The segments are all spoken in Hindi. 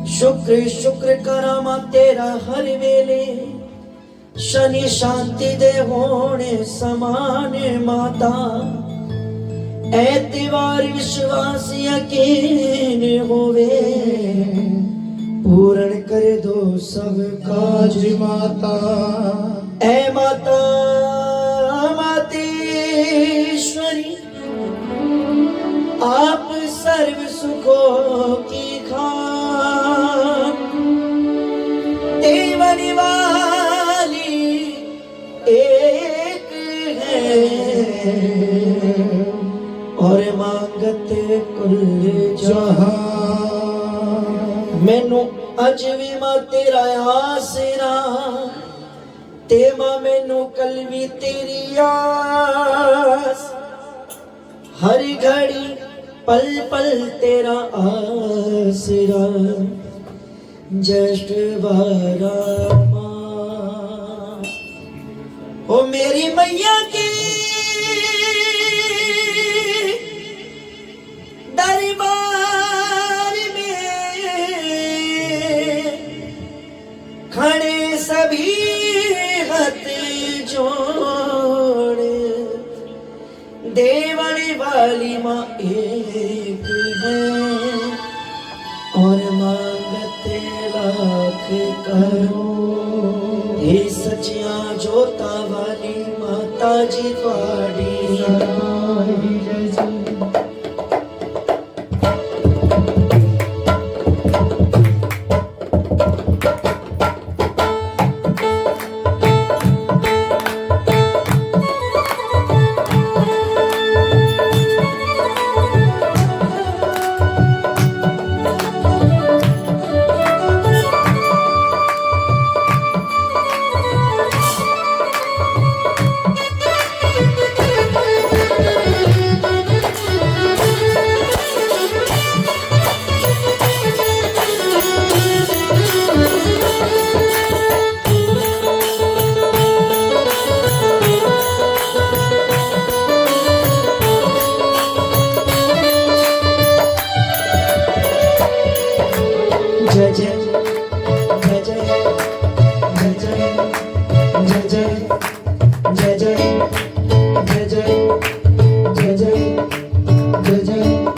शुक्र शुक्र करामा तेरा हर वेले शनि शांति दे होने समान माता ऐतिवार विश्वास यकीन होवे पूर्ण कर दो सब काज माता। ऐ माता मातेश्वरी आप सर्व सुखों की खान देवने वाली एक है और मांगते कुल जहां। मैनू अज भी मां तेरा आसरा ते मां मैनू कल भी तेरी आस हर घड़ी पल पल तेरा आसरा जस्ट बारा ओ मेरी मैया की दरबार में खड़े सभी हाथ जोड़ देवने वाली माँ एक है और मांगते लाख करो। हे सचिया जोता वाली माता जी पाड़ी जय जय जय जय जय जय जय जय जय जय जय जय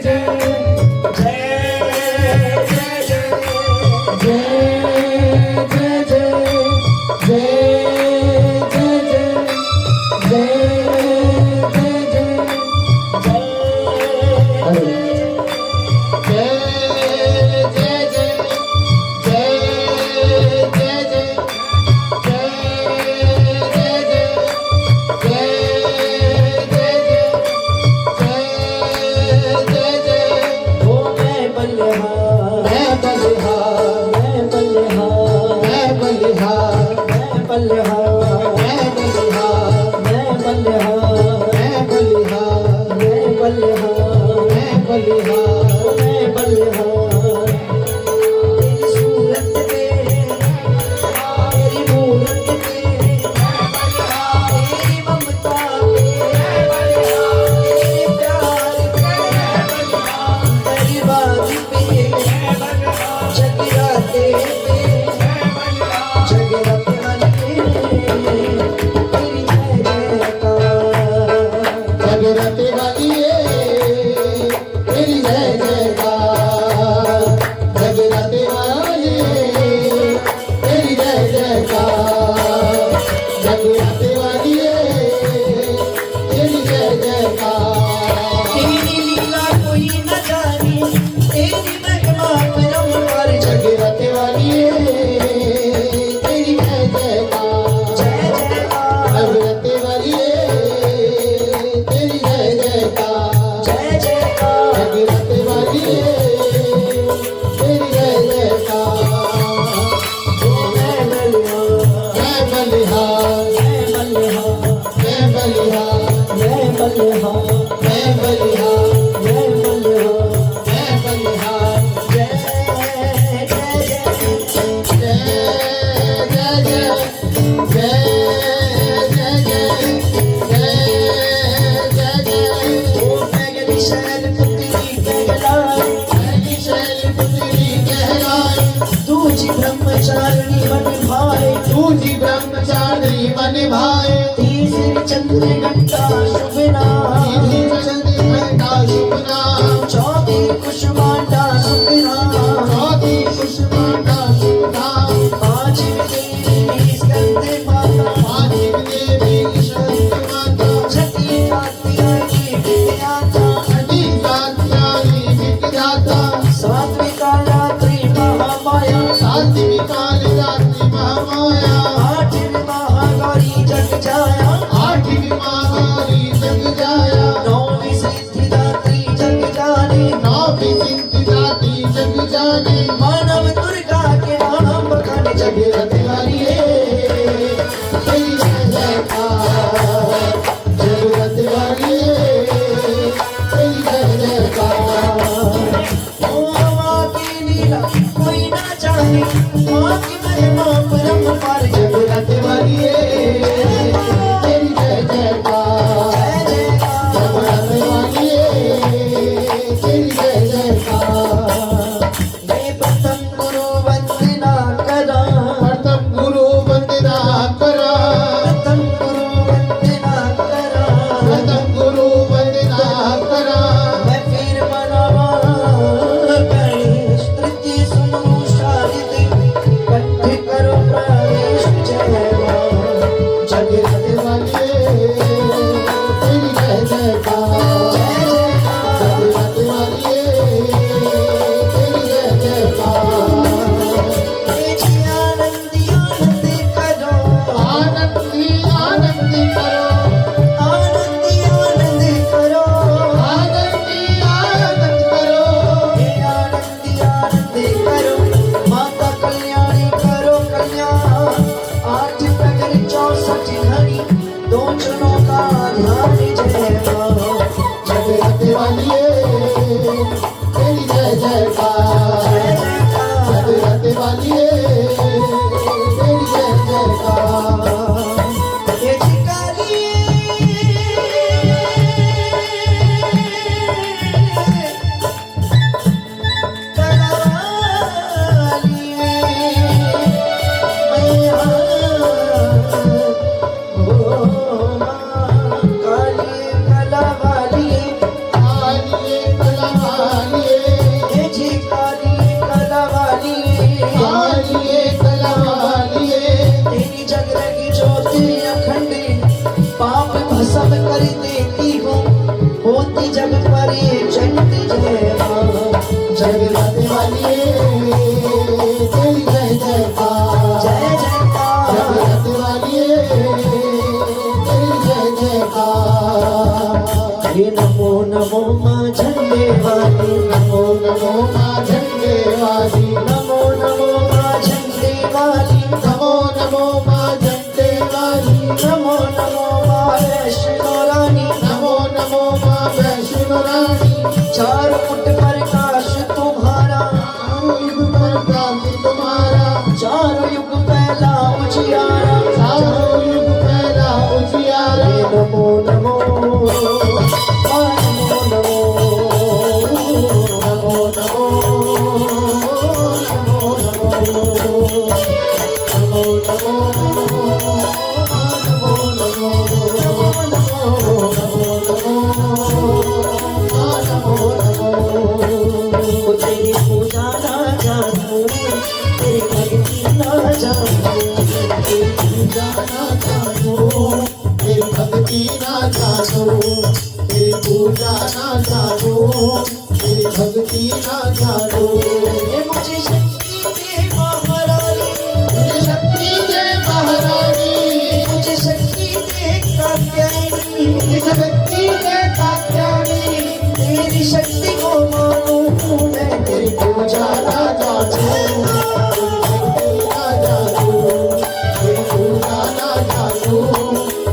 जय जय जय घंटा शुभ नाम, सीधी चंद घंटा शुभ नाम, चौथी कुसुमांडा शुभ नाम, चौथी कुसुमांडा शुभ नाम, पांचवी देवी स्कंद माता, पांचवी देवी स्कंद माता, छठी कात्यायनी विद्याता, छठी कात्यायनी विद्याता, सातवीं कालरात्रि महामाया, सातवीं कालरात्रि महामाया, आठवीं महागौरी जग जाया, आठवीं महागौरी जग जाया, नौवीं सिद्धिदात्री जग जानी, नौवीं सिद्धिदात्री जग जानी, मानव दुर्गा के नाम बखाने जगत वाली तेरी जय जयकार, जगत वाली तेरी जय जयकार। ओ माँ की लीला कोई ना जाने, माँ की महिमा परम्पार जगत वाली तेरी जय जयकार, जय जयकार। जगत वाली तेरी जय जयकार। मैं प्रथम गुरु वंदना करा, प्रथम गुरु वंदना करा, प्रथम गुरु वंदना करा, प्रथम गुरु वंदना करा, मैं फिर मनावा गणेश तृतीय सुनो शारदे कंठ करो प्रवेश जय माँ, जगत वाली तेरी जय जयकार, जय जयकार। जगत वाली तेरी जय जयकार। हे जी आनंदी आनंद करो, आनंदी आनंद करो, आनंदी आनंद करो, आनंदी आनंद करो, हे आनंदी आनंद करो, माता कल्याणी करो कल्याण, 8 प्रगर 64 घड़ी, 2 चुनों का ध्यान जय माँ, जगत वाली तेरी जय जयकार, जय जयकार। जगत वाली तेरी जय जयकार। हे जी कालिए कलावालिए मैया, ओ माँ कालिए कलावालिए, कालिए कलावालिए, हे जी कालिए कलावालिए, कालिए कलावालिए, तेरी जगरगी ज्योति अखंड, पाप भस्म कर देती हूँ, होती जग परे चंडी जय माँ, जगत वाली तेरी जय जयकार, जय जयकार। जगत वाली तेरी जय जयकार। हे नमो नमो माँ झंडे वाली, नमो नमो माँ झंडे वाली, नमो नमो माँ झंडे वाली, नमो नमो माँ झंडे वाली, नमो नमो माँ वैष्णो रानी, नमो नमो माँ वैष्णो रानी, चार फुट प्रकाश तुम्हारा, युग प्रताप तुम्हारा, चारों युग पहला उजियारा, चारों युग पहला उजियारा। हे नमो नमो आ नमो नमो, नमो नमो नमो नमो, नमो नमो ओ तेरी पूजा ना जानूं, तेरी भक्ति ना जानूं, तेरी पूजा ना जानो, तेरी भक्ति ना जानो, तेरी पूजा ना जानो, तेरी भक्ति ना जानो। ये मुझे शक्ति दे महारानी, मुझे शक्ति दे महारानी, मुझे शक्ति दे कात्यायनी, मुझे शक्ति दे कात्यायनी, तेरी शक्ति को मानूं मैं, तेरी पूजा ना जानो, तेरी भक्ति ना जानो, तेरी पूजा ना जानो,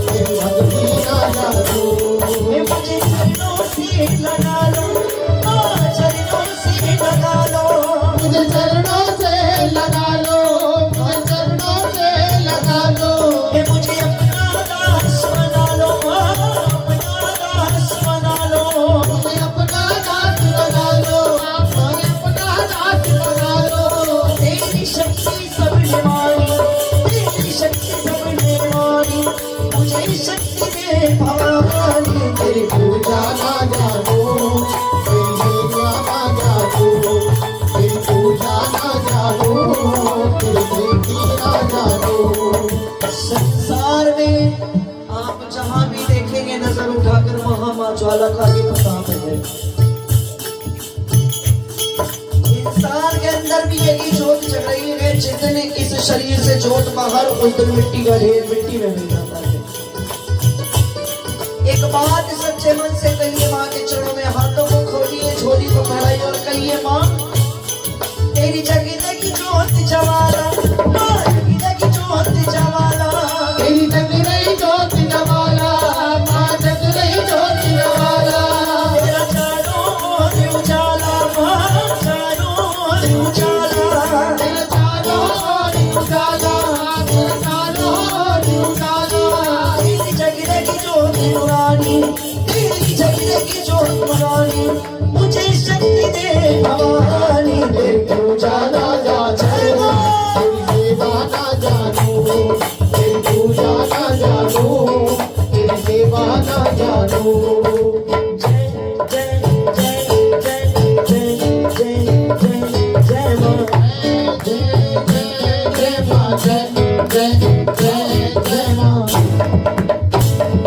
तेरी भक्ति ना जानो। ये मुझे चरणों से लगा लो, चरणों से लगा लो, मुझे चरणों से लगा लो, मुझे चरणों से लगा लो, ये मुझे अपना दास बना लो, अपना दास बना लो, मुझे अपना दास बना लो, मुझे अपना दास बना लो। तेरी शक्ति सबने मानी, तेरी शक्ति सबने मानी, मुझे शक्ति दे भवानी। सर उठाकर महामाँ ज्वाला का आगे प्रताप है। इंसान के अंदर भी यही जोत जग रही है, जितने इस शरीर से जोत बाहर उस दिन मिट्टी का ढेर मिट्टी में मिल जाता है। एक बात सच्चे मन से कहिए, माँ के चरणों में हाथों को खोलिए, झोली को भराइए और कहिए, माँ तेरी जगह की जोत जवाला, माँ जगह की जोत जवाला, तेरी जग रही जोत जवाला, माँ जग रही जोत जवाला। तेरा चारों ओर उजाला, माँ चारों ओर उजाला, तेरा चारों ओर उजाला, तेरा चारों ओर उजाला। तेरी जगह की जोत पुरानी, तेरी जगह की जोत पुरानी, मुझे शक्ति दे भवानी। तेरी उजाला जा जानो, तेरी सेवा ना जानो, तेरी पूजा ना जानो, तेरी सेवा ना जानो। जय जय जय जय जय जय जय जय माँ। जय जय जय माँ, जय जय जय जय माँ।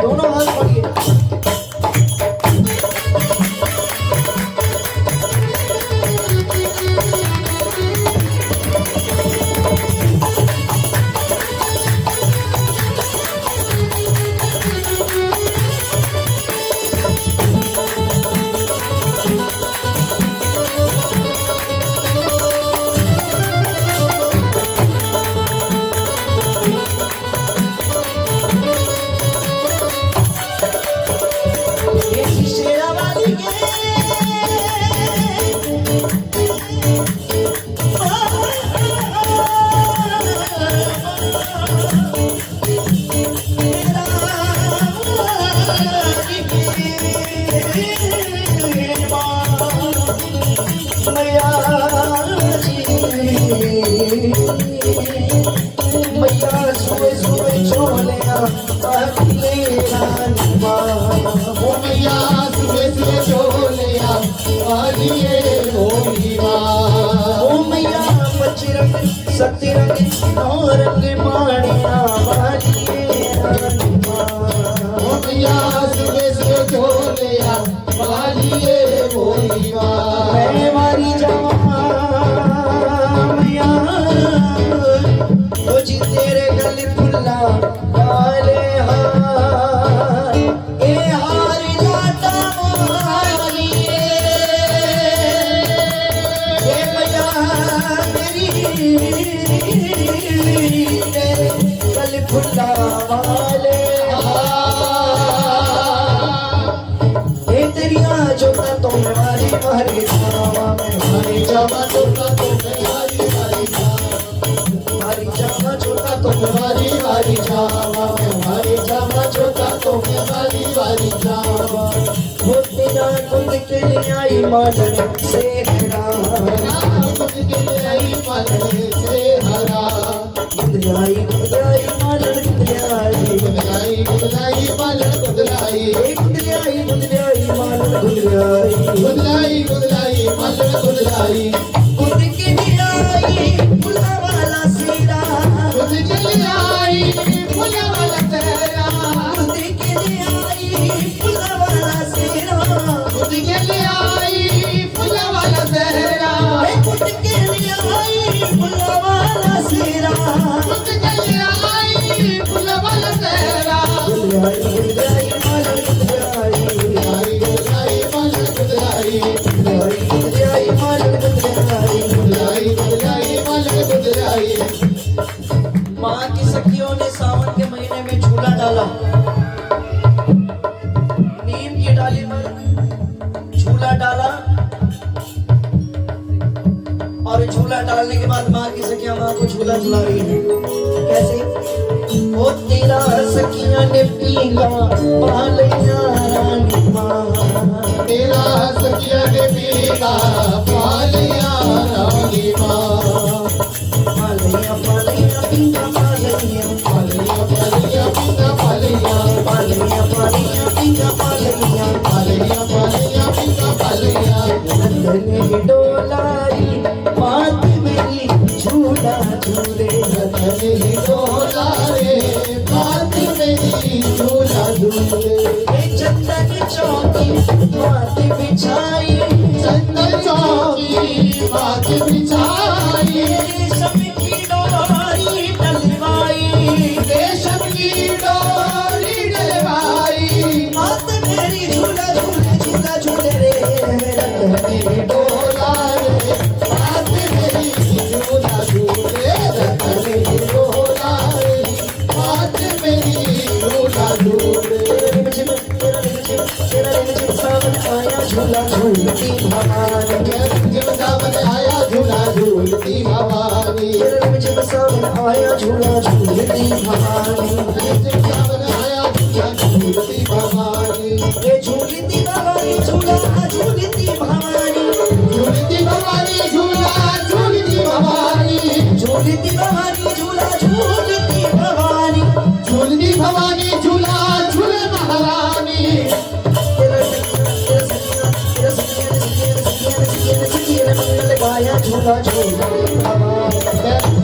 दोनों हाथ पकड़िए। ये शेरा वाली के मैया सुबह सुबह चोलिया ओ मैया सुबह सुबह चोलिया आलिए मोरी माँ। ओ मैया बजरंग सतरंग नौ रंग माणिया वालिए रानी माँ। ओ मैया सुबह सुबह चोलिया आलिए मोरी माँ। मैं मारी जावा मैया, ओ जी तेरे गले फुल्ला काले हार, ए हार लाटा वालिए, ए मैया तेरी तेरे गले फुल्ला वाले ए तेरिया जोता तो मारी मारी जावा में हरी जावा छोटा तो हरी हरी जावा, मारी जावा जोता तो हरी हरी जावा, हरी जावा छोटा तो हरी हरी जावा। वो तेरा खुद के लिए आई मालन से हरा, खुद के लिए आई मालने से हरा, खुद आई मालन खुद आई, गुदलाई गुदलाई मालन गुदलाई, खुद आई मालन खुद आई, गुदलाई गुदलाई मालन गुदलाई। खुद के लिए आई फुला वाला सीरा, खुद के लिए आई फूला वाला तेरा, खुद के लिए आई फुला वाला सीरा, खुद के लिए आई फूला वाला तेरा, खुद के लिए आई फुला वाला सीरा, खुद के लिए आई फूला वाला तेरा। खुद आई मालन खुद आई, गुदलाई गुदलाई मालन गुदलाई, खुद आई मालन खुद आई। गुदलाई गुदलाई मालन गुदलाई। माँ की सखियों ने सावन के महीने में झूला डाला, नीम की डाली पर झूला डाला, और झूला डालने के बाद माँ की सखियां माँ को झूला झुला रही है। कैसे? ओ तेरा सखियां ने पीला पालिया रानी माँ, तेरा सखिया ने पीला पालिया रानी माँ। पालिया पालिया पीला पालिया, पालिया पालिया पीला पालिया, पालिया पालिया पीला पालिया, पालिया पालिया पीला पालिया। नंदन डोलाई मात मेरी झूला झूले, नंदन डोला रे बात मेरी झूला झूले। चंदन चौकी मात बिछाई चंदन चौकी मात बिछाई रेशम की डोरी डलवाई रेशम की डोरी डलवाई मात मेरी झूला झूले झूला झूले रे रत मेरी डोला रे मात मेरी झूला झूले रत मेरी डोला रे मात मेरी झूला झूले सावन आया झूला झूलती भवानी जब सावन आया झूला झूलती भवानी जब सावन आया झूला झूलती भवानी जब सावन आया झूला झूलती भवानी ये झूलती भवानी झूला झूलती भवानी झूलती भवानी झूला झूलती भवानी झूलती भवानी झूला झूलती भवानी झूलती भवानी झूला झूले महारानी लगाया झूला झूलती भवानी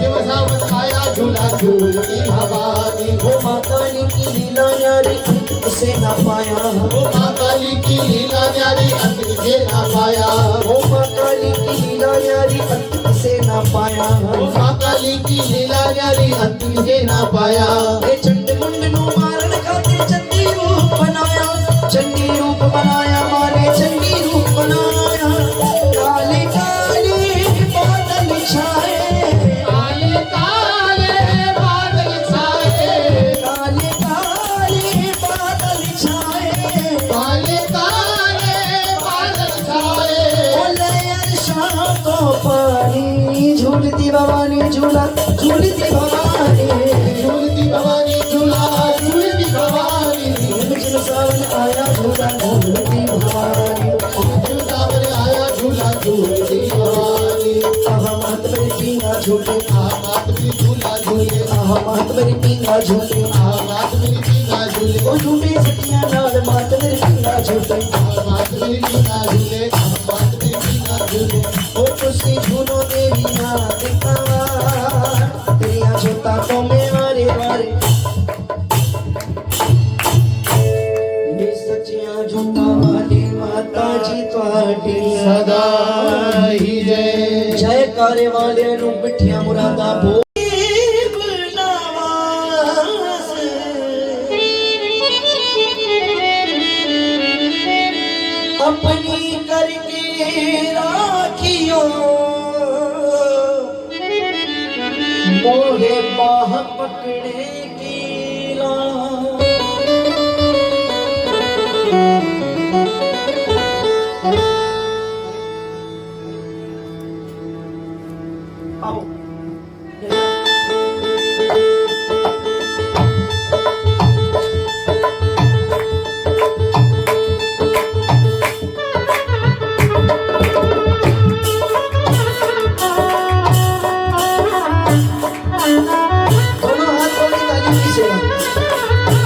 जब सावन आया झूला झूलती भवानी वो माँ काली की लीला न्यारी उसे ना पाया वो माँ काली की लीला न्यारी अंत से ना पाया वो माँ काली की लीला न्यारी अंत से ना पाया वो माँ काली की लीला न्यारी अंत से ना पाया ये चंड मुंड नु मारन खातिर चंडी रूप बनाया चंडी रूप बनाया माने चंडी रूप बनाया काले काले बादल छाए काले काले बादल छाए काले काले बादल छाए काले काले बादल छाए बोले अरशा को पानी झूलती भवानी झूला झूलती भवानी झूलती भवानी झूला झूलती भवानी जब सावन आया झूला झूलती भवानी जब सावन आया झूला झूलती भवानी आहा मात मेरी पींगा झूले मात मेरी झूला झूले आहा मात मेरी पींगा झूले मात मेरी पीना झूले ओ झूले सखियां नाल मात मेरी पींगा झूले मात मेरी पीना झूले मात मेरी पीना झूले ओ खुशी झूलो देवी नाथ का तेरिया जोता को में वारे वारे ये सचिया झूठा वाली माता जी ਤੁਹਾਡੀ सदा ही जय ਜੈ ਕਾਰੇ ਵਾਲਿਆਂ ਨੂੰ ਮਿੱਠੀਆਂ ਮੁਰਾਦਾਂ ਬੋਲ अपनी करके राखियो मोहे बाह पकड़े की ला आओ दोनों हाथों की ताली की सेवा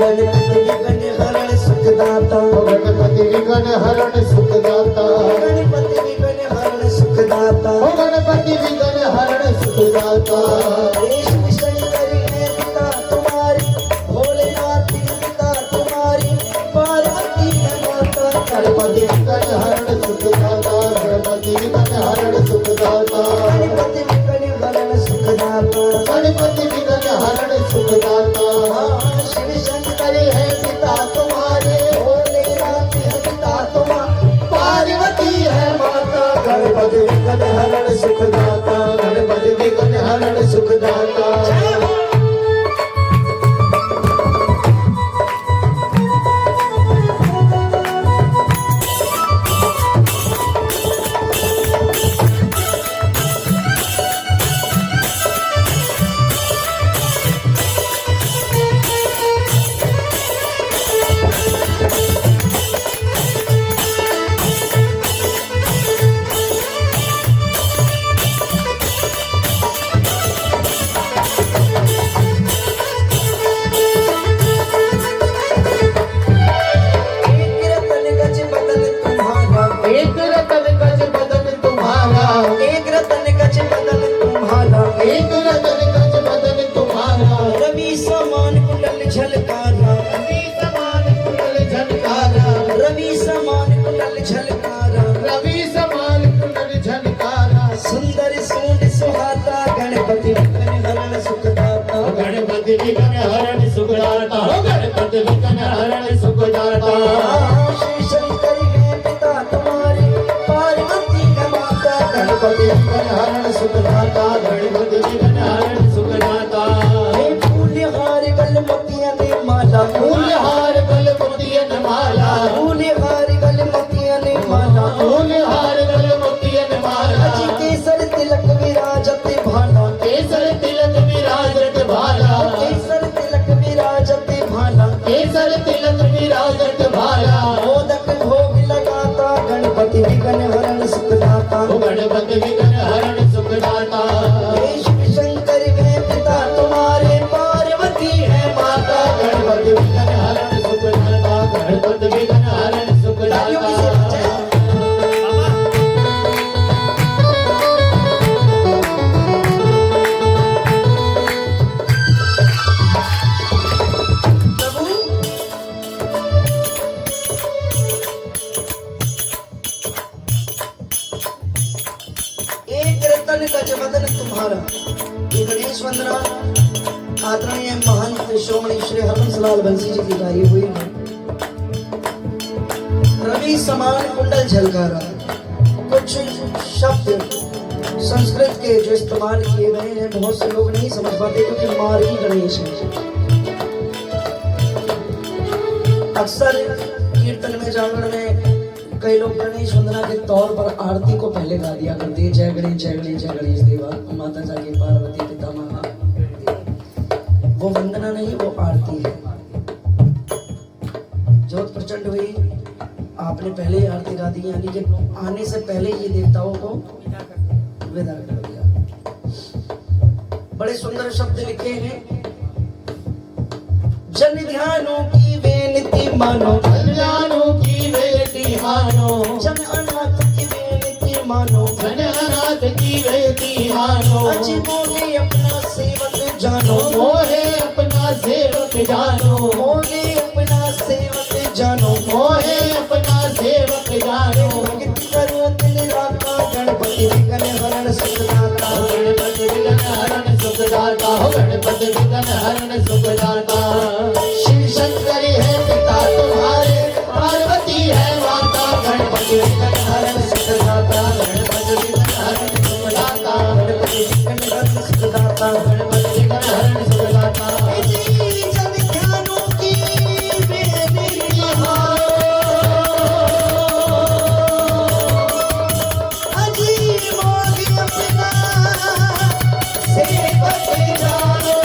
गणपति हरण सुखदाता गणपति विघ्न हरण सुखदाता गणपति विघ्न हरण सुखदाता ओ गणपति विघ्न हरण सुखदाता देश विषय करी है पिता तुम्हारी भोलेनाथ की पिता तुम्हारी पार्वती है माता गणपति विघ्न हरण सुखदाता गणपति विघ्न हरण सुखदाता गणपति विघ्न हरण सुखदाता गणपति विघ्न हरण सुखदाता शिव शंकर है पिता तुम्हारे भोलेनाथ है पिता तुम्हारे पार्वती है माता गणपति विघ्न हरण सुखदाता गणपति विघ्न हरण सुखदाता गणपति विघ्न हरण सुखदाता हो गणपति विघ्न हरण सुखदाता श्री शंकर है पिता तुम्हारे पार्वती है माता गणपति विघ्न हरण सुखदाता गणपति विघ्न हरण सुखदाता हे फूलहार गल मोतियां ने माला फूलहार गल मोतियन माला फूलहार गल मोतियां ने माला फूलहार गल मोतियन माला अजी केसर तिलक विराजत भाला केसर तिलक विराजत भाला केसर तिलक विराजत भाला केसर तिलक विराजत भाला मोदक भोग लगाता गणपति विघ्न हरण सुखदाता ओ गणपति विघ्न हरण सुखदाता हे शिव शंकर है पिता तुम्हारे पार्वती है माता गणपति विघ्न हरण सुखदाता गणपति विघ्न हरण तालियों की सुखदाता सेवा जय। प्रभु एक रतन गज वदन तुम्हारा ये गणेश वंदना आदरणीय महंत श्रोमणी श्री हरबंस लाल बंसी जी की गाई हुई है। रवि समान कुंडल झलकारा कुछ शब्द संस्कृत के जो इस्तेमाल किए गए हैं बहुत से लोग नहीं समझ पाते क्योंकि मार्गी गणेश है। अक्सर कीर्तन में जागरण में कई लोग गणेश वंदना के तौर पर आरती को पहले गा दिया करते हैं, जय गणेश जय गणेश जय गणेश देवा माता जाके पार्वती पिता महा। वो वंदना नहीं वो आरती है। जोत प्रचंड हुई आपने पहले ही आरती गा दी यानी कि आने से पहले ये देवताओं को विदा कर दिया। बड़े सुंदर शब्द लिखे हैं। जन ध्यानों की बेनती मानो कल्याणों की बेटी मानो जन अनाथ की बेनती मानो धन अनाथ की बेटी मानो अजी बोले अपना सेवक जानो मोहे अपना सेवक जानो बोले अपना सेवक जानो मोहे अपना सेवक जानो भक्ति करो दिल राता गणपति विघ्न हरण सुखदाता गणपति विघ्न हरण सुखदाता हो गणपति विघ्न हरण सुखदाता शिव शंकर है पिता तुम्हारे पार्वती है माता गणपति विघ्न हरण सुखदाता गणपति विघ्न हरण सुखदाता गणपति विघ्न हरण सुखदाता गणपति विघ्न हरण सुखदाता जन ध्यानों की बेनती मानो अजी बोले अपना सेवक जानो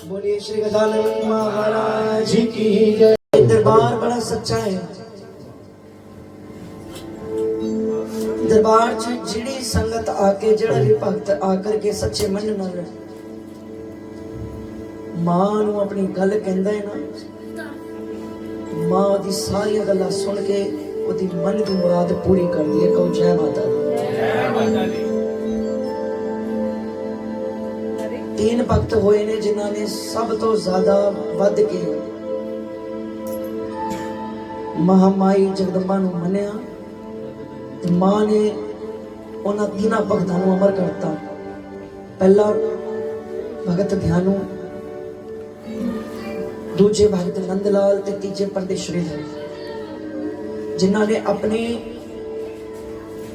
बोलिए श्री गजानन महाराज जी की जय दरबार बड़ा सच्चा है। दरबार च जिहड़ी संगत आके जिहड़ा भी भगत आकर के सच्चे मन नाल मां नूं अपनी गल कहंदा है ना मां दी सारी गल्लां सुन के ओदी मन दी मुराद पूरी करदी है। कहो जय माता दी। तीन भगत होए ने जिन्हां ने सब तो ज्यादा वध के महामाई जगदम्बा नूं मन्निया ते मां ने उन्हां तीनां भगतां नूं अमर करता। पहला भगत ध्यानू, दूजे भगत नंदलाल ते तीजे पंडित श्रीधर, जिन्हां ने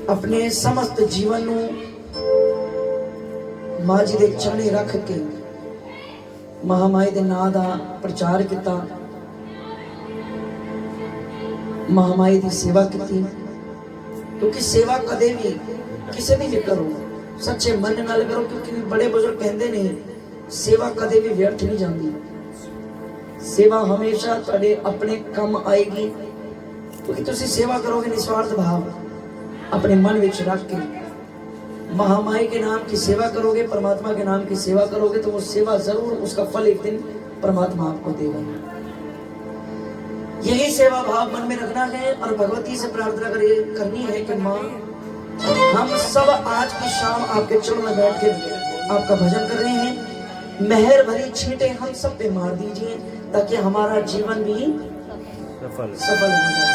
अपने समस्त जीवन नूं मां जी दे चरणे रख के महामाई दे नां दा प्रचार किया, महामाई दी सेवा की। क्योंकि सेवा कदे भी किसी भी करो सच्चे मन नाल करो, क्योंकि बड़े बुजुर्ग कहते ने सेवा कदे भी व्यर्थ नहीं जाती। सेवा हमेशा तुहाडे अपने काम आएगी, क्योंकि तुसी सेवा करोगे निस्वार्थ भाव अपने मन विच रख के महामाई के नाम की सेवा करोगे, परमात्मा के नाम की सेवा करोगे, तो वो सेवा जरूर उसका फल एक दिन परमात्मा आपको देगा। यही सेवा भाव मन में रखना है और भगवती से प्रार्थना करनी है कि माँ हम सब आज की शाम आपके चरणों में बैठ के आपका भजन कर रहे हैं। मेहर भरी छींटे हम सब पे मार दीजिए ताकि हमारा जीवन भी सफल हो जाए।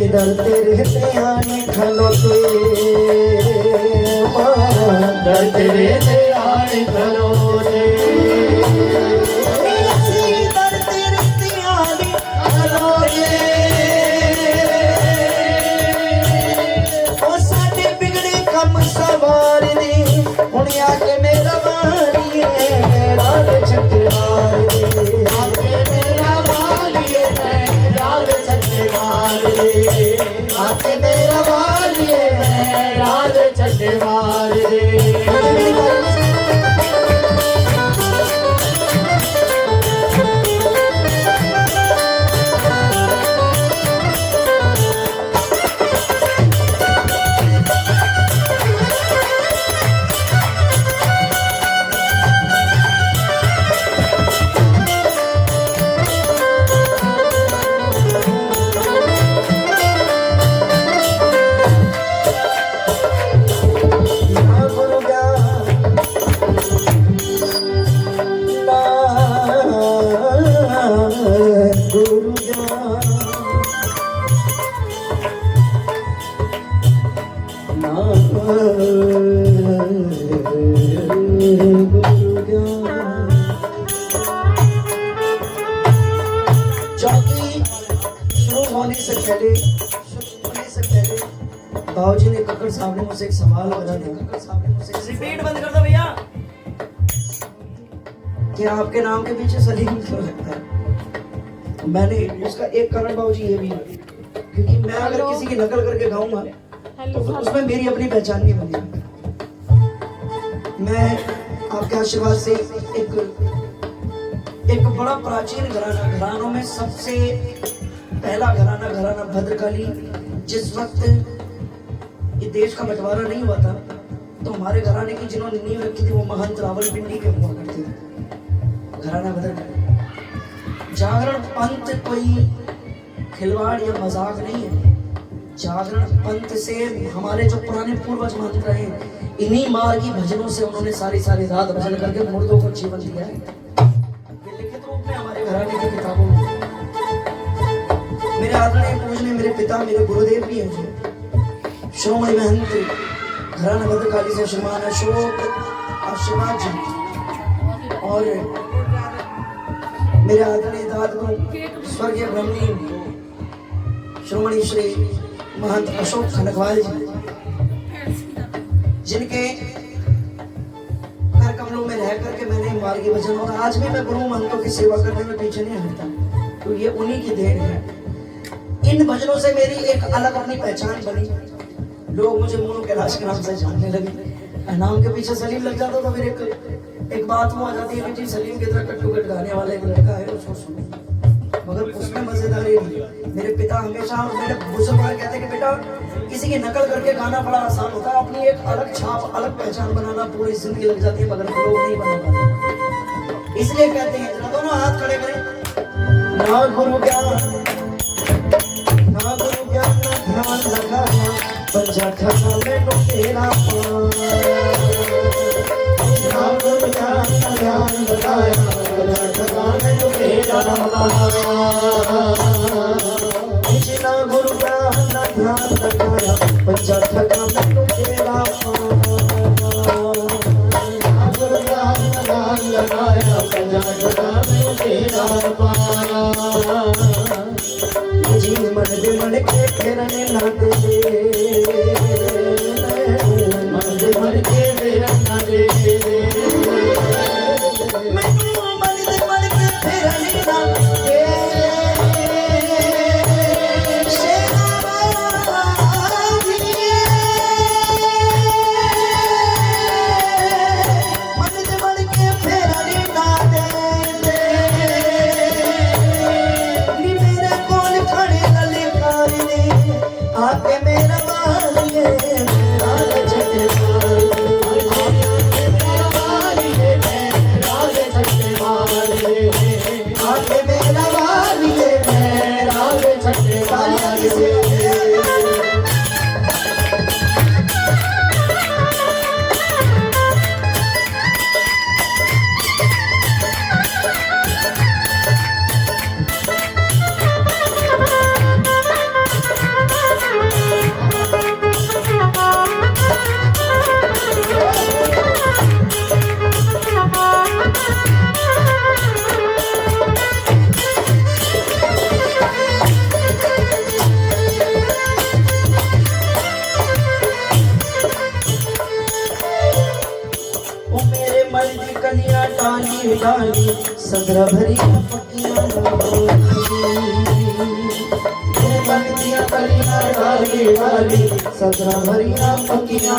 डरते रहते आने खलोते डरते रहते आने खलोते डरते रहते आने खलोते ओ साडे बिगड़े कम सवार दे हुण आके मेरा मारिए मेरा छट्टे मार दे आके मेरा मारिए मेरा छट्टे मार दे आके मेरा मारिए मेरा छट्टे मार दे। बाबूजी ने कक्कड़ साहब ने मुझसे एक सवाल करा था। रिपीट बंद कर दो भैया। क्या आपके नाम के पीछे सलीम क्यों लगता है? मैंने उसका एक कारण बाबूजी ये भी है क्योंकि मैं अगर किसी की नकल करके गाऊंगा तो उसमें मेरी अपनी पहचान नहीं बनेगी। मैं आपके आशीर्वाद से एक बड़ा प्राचीन घरानों में सबसे पहला घराना भद्रकाली, जिस वक्त ये देश का बंटवारा नहीं हुआ था तो हमारे घराने की जिन्होंने नींव रखी थी वो महंत रावलपिंडी के हुआ करते थे। घराना भद्रकाली। जागरण पंथ कोई खिलवाड़ या मजाक नहीं है। जागरण पंथ से हमारे जो पुराने पूर्वज मान रहे हैं, इन्हीं मार की भजनों से उन्होंने सारी रात भजन करके मुर्दों को जीवन दिया है। ये लिखित रूप में हमारे घराने की किताबों में मेरे आदरणीय पूजनीय मेरे पिता मेरे गुरुदेव भी हैं जो श्रोमणी महंत घराना भद्रकाली से श्रीमान अशोक आशीर्वाद जी और मेरे आदरणीय दादगुरु स्वर्गीय ब्रह्मणी श्रोमणी श्री महंत अशोक खनकवाल जी, जिनके कर कमलों में रह करके मैंने मार्गी भजन और आज भी मैं गुरु महंतों की सेवा करने में पीछे नहीं हटता, तो ये उन्हीं की देन है। इन भजनों से मेरी एक अलग अपनी पहचान बनी। लोग मुझे मोनू कैलाश के नाम से जानने लगे। नाम के पीछे सलीम लग जाता तो फिर एक बात वो आ जाती है कि जी सलीम की तरह कट्टू कट गाने वाला एक लड़का है, उसको सुनो। मगर उसमें मजेदारी नहीं। मेरे पिता हमेशा, मेरे बुजुर्ग कहते हैं कि बेटा किसी की नकल करके गाना बड़ा आसान होता है, अपनी एक अलग छाप, अलग पहचान बनाना पूरी जिंदगी लग जाती है, मगर लोग नहीं बना पाते। इसलिए कहते हैं जरा दोनों हाथ खड़े करें। ना गुरु ज्ञान ना ध्यान लगाया, पंजा खसा में तेरा ना गुरु ज्ञान ना ध्यान लगाया, पंजा खसा में तेरा ना गुरु ज्ञान ना ध्यान लगाया, पंजा खसा में तेरा गुरु ज्ञान ना ध्यान लगाया, पंजा खसा में तेरा जी मन दे मन के फेरने ना दे, मन दे मन के फेरने ना दे, मैनू मन दे मन के फेरने ना दे, शेरावाली मन दे मन के फेरने ना दे, आके मेरा मालिए मेरा झटे मालिए मेरा झटे मालिए, आके मेरा मालिए मेरा झटे मालिए। डाली सदरा भरिया पकिया बनतिया कलिया डाली डाली सदरा भरिया पकिया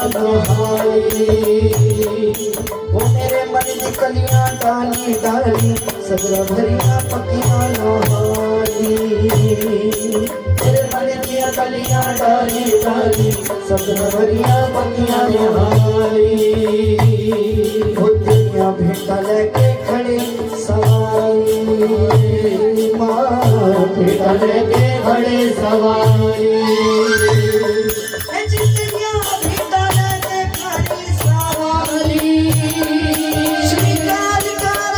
वो मेरे मन की कलिया डाली डाली सदरा भरिया पकिया मेरे मन की कलिया डाली डाली सदरा भरिया पकिया बुद्धियां भेंटा लेके खड़े सवारी माँ भेंटा लेके खड़े सवारी, जितनियां भेंटा लेके खड़े सवारी, श्रीकाल कराइए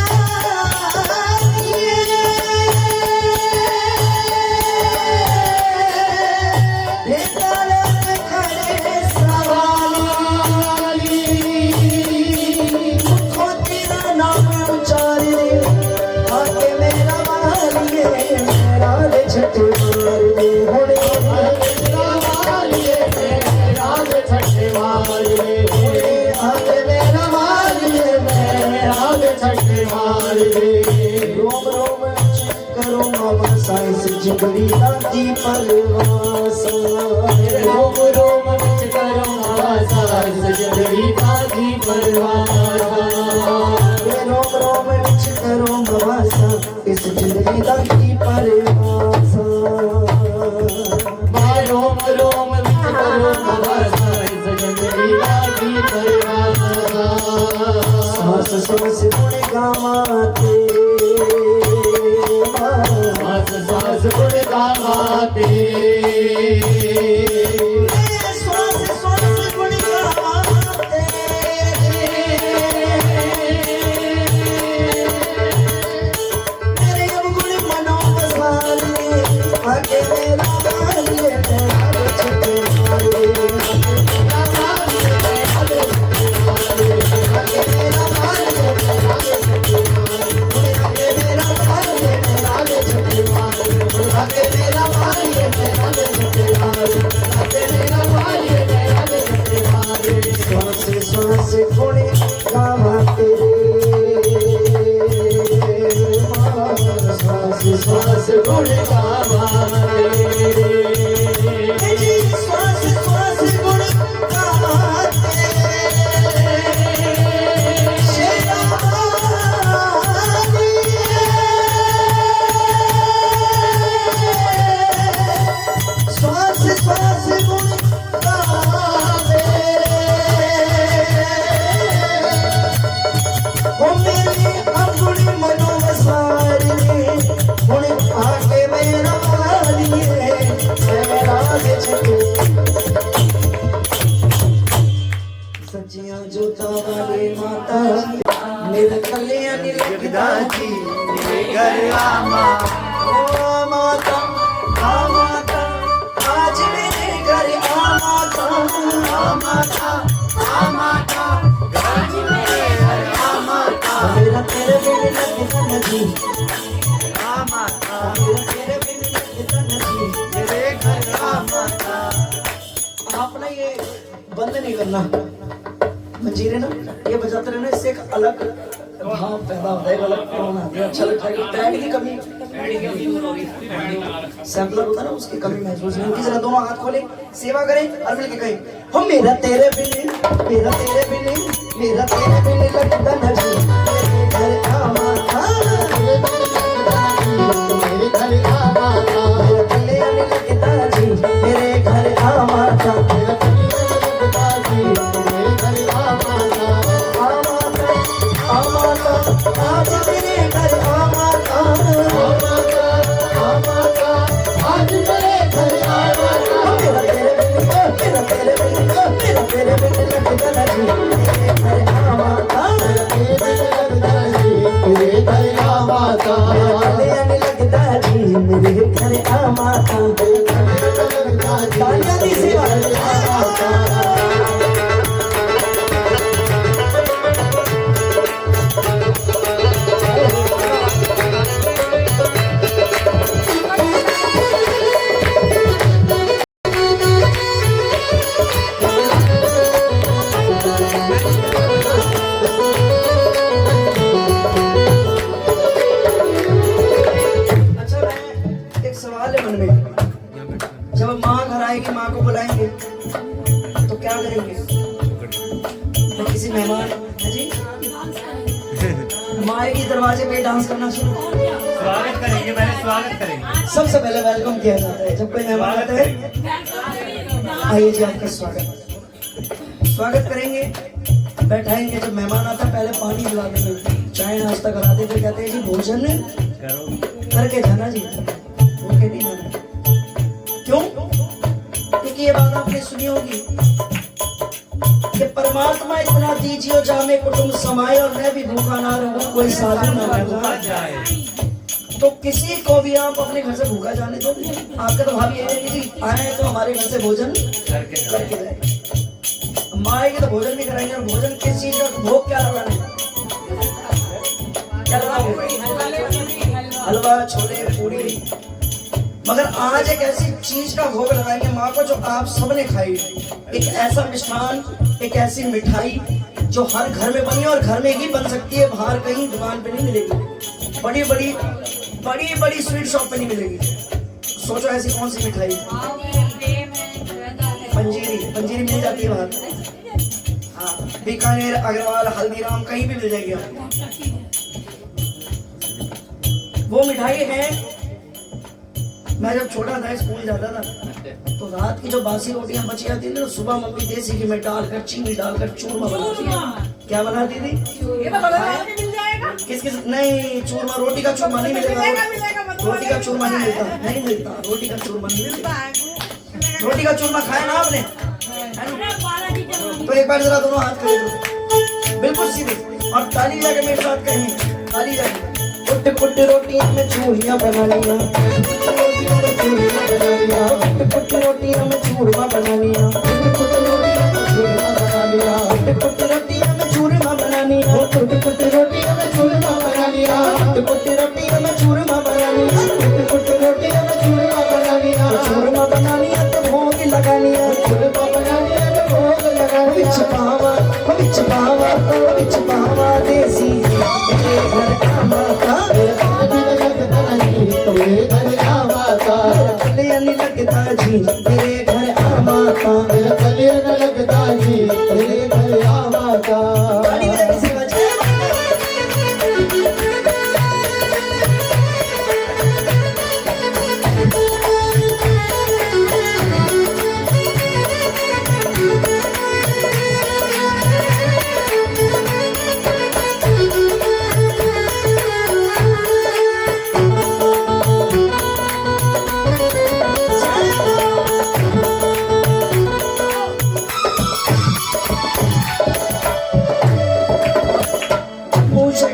भेंटा लेके खड़े सवारी, छठे मारे होड़े मालिए मेरा छठे मारे आगे मेरा मालिए मेरा छठे मारे, रोम रोम करो मामा साइंस जिगरी दादी परवासा, रोम रोम करो मामा साइंस जिगरी दादी परवासा, रोम रोम करो मामा सा इस जिगरी दादी परवासा, रोम रोम करो मामा सा इस जिगरी दादी परवासा, सांस सांस गुण गावाते सांस सांस गुण गावाते, सांस सांस गुण गावाते, मेरे अवगुण मनो बसालिए आगे मेरा मालिए मेरा छठे मालिए, श्वास गुणे गावा तेरे श्वास गुणे गावा तेरे, श्वास श्वास गुण गावा तेरे, शेरावाली कल्याणी लगदा जी मेरे घर आमा ओ माता आज मेरे घर आ माता माता माता आज मेरे घर माता मेरा तेरे बिन लगता नहीं माता मेरा तेरे बिन लगता नहीं मेरे घर माता आपने ये बंद नहीं करना मंजीरे ना ये बजाते रहना इससे एक अलग भाव पैदा होता है एक अलग टोन आता है अच्छा लगता है पैड की कमी सैंपलर होता है ना उसकी कमी महसूस नहीं होती जरा दोनों हाथ खोले सेवा करें और मिलके कहें हम मेरा तेरे बिन लगता नहीं मेरे घर आमा मेरे घर माता मेरा कल्याणी लगता जी मेरे घर आमा था मेरा लगता जी मेरे घर माता आज मेरे घर आमाता माता आज मेरे घर माता मेरा तेरे बिन लगता नहीं मेरे घर आमाता मेरे घर माता कल्याणी लगता जी मेरे घर आमाता तालियां दी सेवा अच्छा मैं एक सवाल है मन में जब माँ घर आएगी माँ को बुलाएंगे तो क्या करेंगे तो किसी मेहमान है जी माँ आएगी दरवाजे पे डांस करना शुरू स्वागत करेंगे पहले स्वागत करेंगे सबसे पहले वेलकम किया जाता है जब कोई मेहमान आता है आइए जी आपका स्वागत करेंगे बैठाएंगे जब मेहमान आता है पहले पानी पिला देंगे चाय नाश्ता कराते फिर कहते हैं जी भोजन करो करके जाना जी भूखे नहीं जाना क्यों क्योंकि ये बात आपने सुनी होगी कि परमात्मा इतना दीजिए जामे कुटुंब समाए और मैं भी भूखा ना रहूं कोई साधु ना रहूं जाए तो किसी को भी आप अपने घर से भूखा जाने दो आपका तो भाभी ये है कि जी आए तो हमारे घर से भोजन करके जाओ। करके जाए माँ आएगी तो भोजन भी कराएंगे और भोजन किस चीज का भोग क्या लगाने क्या लगाएंगे हलवा छोले पूरी मगर आज एक ऐसी चीज का भोग लगाएंगे माँ को जो आप सबने खाई एक ऐसा मिष्ठान एक ऐसी मिठाई जो हर घर में बनी है और घर में ही बन सकती है बाहर कहीं दुकान पे नहीं मिलेगी बड़ी बड़ी स्वीट शॉप पे नहीं मिलेगी सोचो ऐसी कौन सी मिठाई पंजीरी मिल जाती है बाहर हाँ बीकानेर अग्रवाल हल्दीराम कहीं भी मिल जाएगी आपको वो मिठाई है मैं जब छोटा था स्कूल जाता था तो रात की जो बासी रोटियां बची जाती थी तो सुबह मम्मी देसी घी में डालकर चीनी डालकर चूरमा बनाती थी क्या बनाती थी किस किस नहीं चूरमा रोटी का चूरमा नहीं मिलेगा रोटी का चूरमा नहीं मिलता रोटी का चूरमा नहीं मिलता रोटी का चूरमा खाया ना आपने तो एक बार जरा दोनों हाथ कर दो बिल्कुल सीधे और ताली जाके मेरे साथ कहेंगे ताली जाके कुट कुट रोटियां में चूरियां बना लिया कुट रोटियां में चूरमा बना लिया कुट रोटियां में चूरमा बना लिया कुट रोटियां में चूरमा बना लिया कुट रोटियां में चूरमा बना लिया कुट रोटियां में चूरमा बना लिया चूरमा बना लिया तो भोग लगा लिया चूरमा बना लिया तो भोग लगा लिया बिच पावा देसी मेरे घर आमाता मेरे घर माता कल्याणी लगता जी मेरे घर आमाता मेरा कल्याण लगता जी मेरे घर माता ताली बजाने से बचे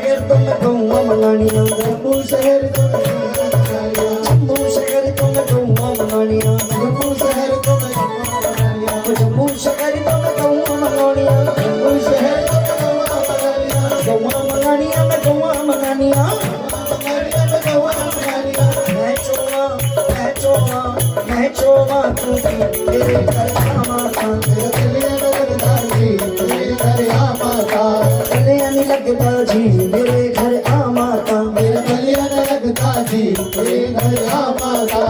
शहर तो मैं गौवा मंगानिया जम्मू शहर तो मैं गौवा मंगानिया जम्मू शहर तो मैं गौवा मंगानिया जम्मू शहर तो मैं गौवा मंगानिया जम्मू शहर तो मैं गौवा मंगानिया जम्मू शहर तो मैं गौवा मंगानिया गौवा मंगानिया मैं गौवा मंगानिया मैं चोवा तू तेरे घर आवा था तेरा दिलिया में लगता जी तेरे घर आवा था गलिया नहीं लगता जी मेरे घर आवा था मेरा दिलिया में लगता जी तेरे घर आवा था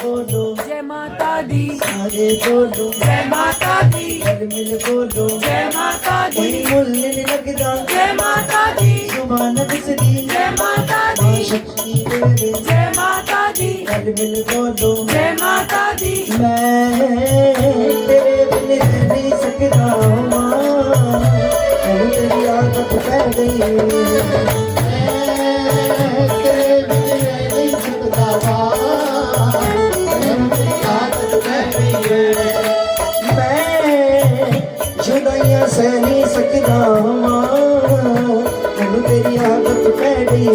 बोलो जय माता दी सारे बोलो जय माता दी घर मिल बोलो जय माता दी कोई मुल नहीं लगता जय माता दी जुबान दिसदी जय माता मां दी शक्ति तेरे जय माता दी घर मिल बोलो जय माता दी मैं तेरे बिन रह नहीं सकता मां अब तेरी आदत पै गई तेरे बिन रह नहीं सकता मां तेरी आदत पै गई है मैं जुदाइयां सह नहीं सकता मां अब तेरी आदत पै गई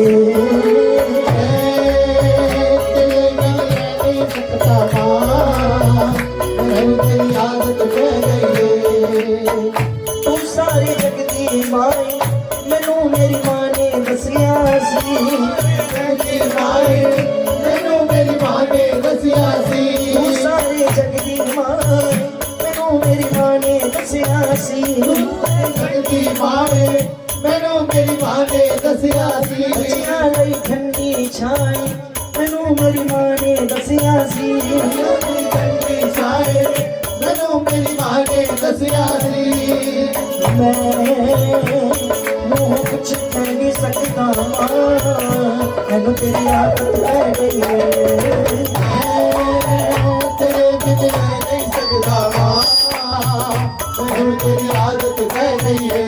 तेरे बिन रह नहीं सकता मां तेरी आदत पै गई है तू सारे जग दी माई मैनू मेरी मां ने दसिया सी मेरी माए मैनू मेरी मां ने दसिया सी तू सारे जग दी माई मैनू मेरी मां ने दसिया सी मेरी माए मैनू मेरी मां ने दसिया सी बच्चियां लई ठंडी छाई मैनू मेरी मां ने दसिया सी ठंडी छाए मैनू मेरी मां ने दसिया सी मैं मुंह कुछ कह नहीं सकता मैनू तेरी आदत पै गई है तेरे बिन रह नहीं सकता मां मैनू तेरी आदत पै गई है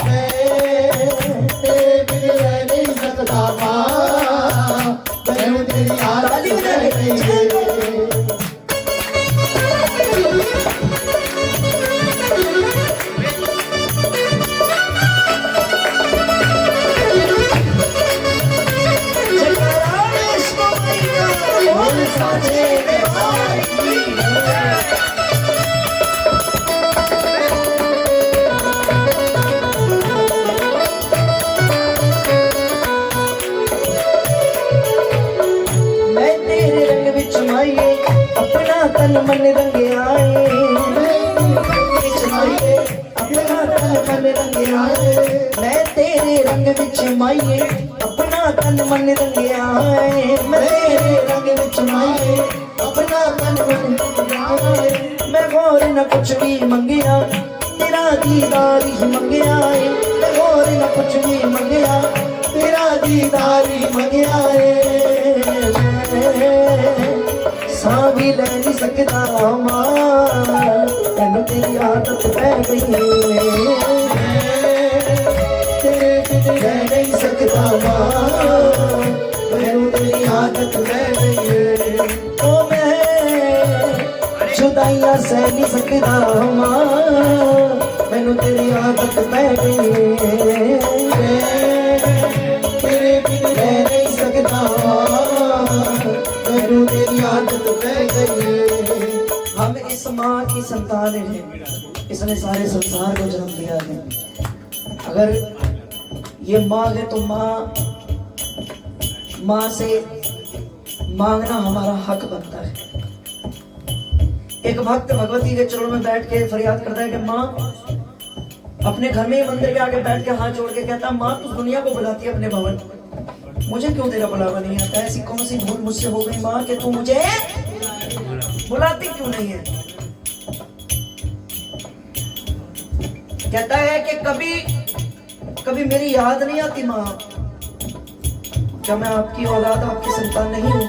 मैं तेरे बिन रह नहीं सकता मां मैनू तेरी आदत पै गई है मैं तेरे रंग विच माईए अपना तन मन रंगे आए विच माईए अपना तन मन रंगे आए मैं तेरे रंग विच माईए अपना तन मन रंगे आए मैं तेरे रंग विच माईए अपना तन मन रंगे आए मैं और न कुछ भी मंगिया तेरा दीदार ही मंगिया है मैं और न कुछ भी मंगिया तेरा दीदार ही मंगिया है सां भी ले नहीं सकता मां तैनू तेरी आदत पै गई है तेरे बिन रह नहीं सकता मां तैनू तेरी आदत पै गई है ओ मैं जुदाइयां सह नहीं सकता मां मैनू तेरी आदत पै गई है तेरे बिन रह नहीं सकता मैनू तेरी आदत पै गई है हम इस माँ की संतान हैं इसने सारे संसार को जन्म दिया है अगर ये माँ है तो माँ से मांगना हमारा हक बनता है एक भक्त भगवती के चरणों में बैठ के फरियाद करता है कि माँ अपने घर में ही मंदिर के आगे बैठ के हाथ जोड़ के कहता माँ तू दुनिया को बुलाती है अपने भवन मुझे क्यों तेरा बुलावा नहीं आता ऐसी कौन सी भूल मुझसे हो गई माँ कि तू मुझे बुलाती क्यों नहीं है कहता है कि कभी मेरी याद नहीं आती माँ क्या मैं आपकी औलाद आपकी संतान नहीं हूं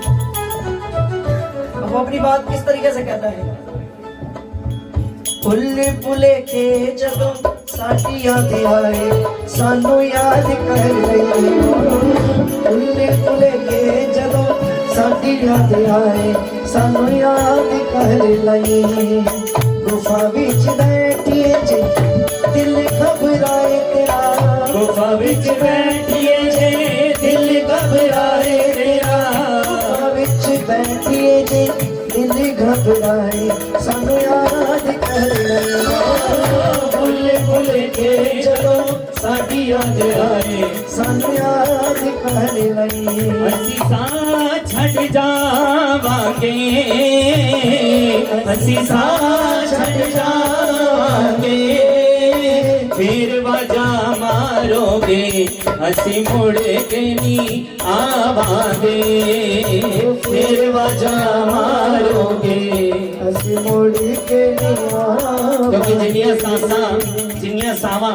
अब वो अपनी बात किस तरीके से कहता है पुल्ले पुले के जब साडी याद आए सानू याद कर लई पुल्ले पुले के जब साडी याद आए सानू याद कर लई गुफा विच बैठिए जी दिल घबराए तेरा गुफा विच बैठिए जे दिल घबराए तेरा ਵਿੱਚ ਬੈਠੀਏ ਜੇ ਦਿਲ ਘਬਰਾਏ ਸਾਨੂੰ ਯਾਦ ਕਰ ਲੈ भुल भुल के ਜਦੋਂ ਸਾਡੀ ਯਾਦ ਆਏ ਸਾਨੂੰ ਯਾਦ ਕਰ ਲੈ ਅਸੀਂ ਸਾਹ ਛੱਡ ਜਾਵਾਂਗੇ ਅਸੀਂ ਸਾਹ ਛੱਡ ਜਾਵਾਂਗੇ ਫਿਰ ਵਾਜਾ ਮਾਰੋਗੇ ਅਸੀਂ ਮੁੜ ਕੇ ਨਹੀਂ ਆਵਾਂਗੇ ਫਿਰ ਵਾਜਾ ਮਾਰੋਗੇ ਅਸੀਂ ਮੁੜ ਕੇ ਨਹੀਂ ਕਿਉਂਕਿ ਜਿੰਨੀਆਂ ਸਾਸਾਂ ਜਿੰਨੀਆਂ ਸਾਵਾਂ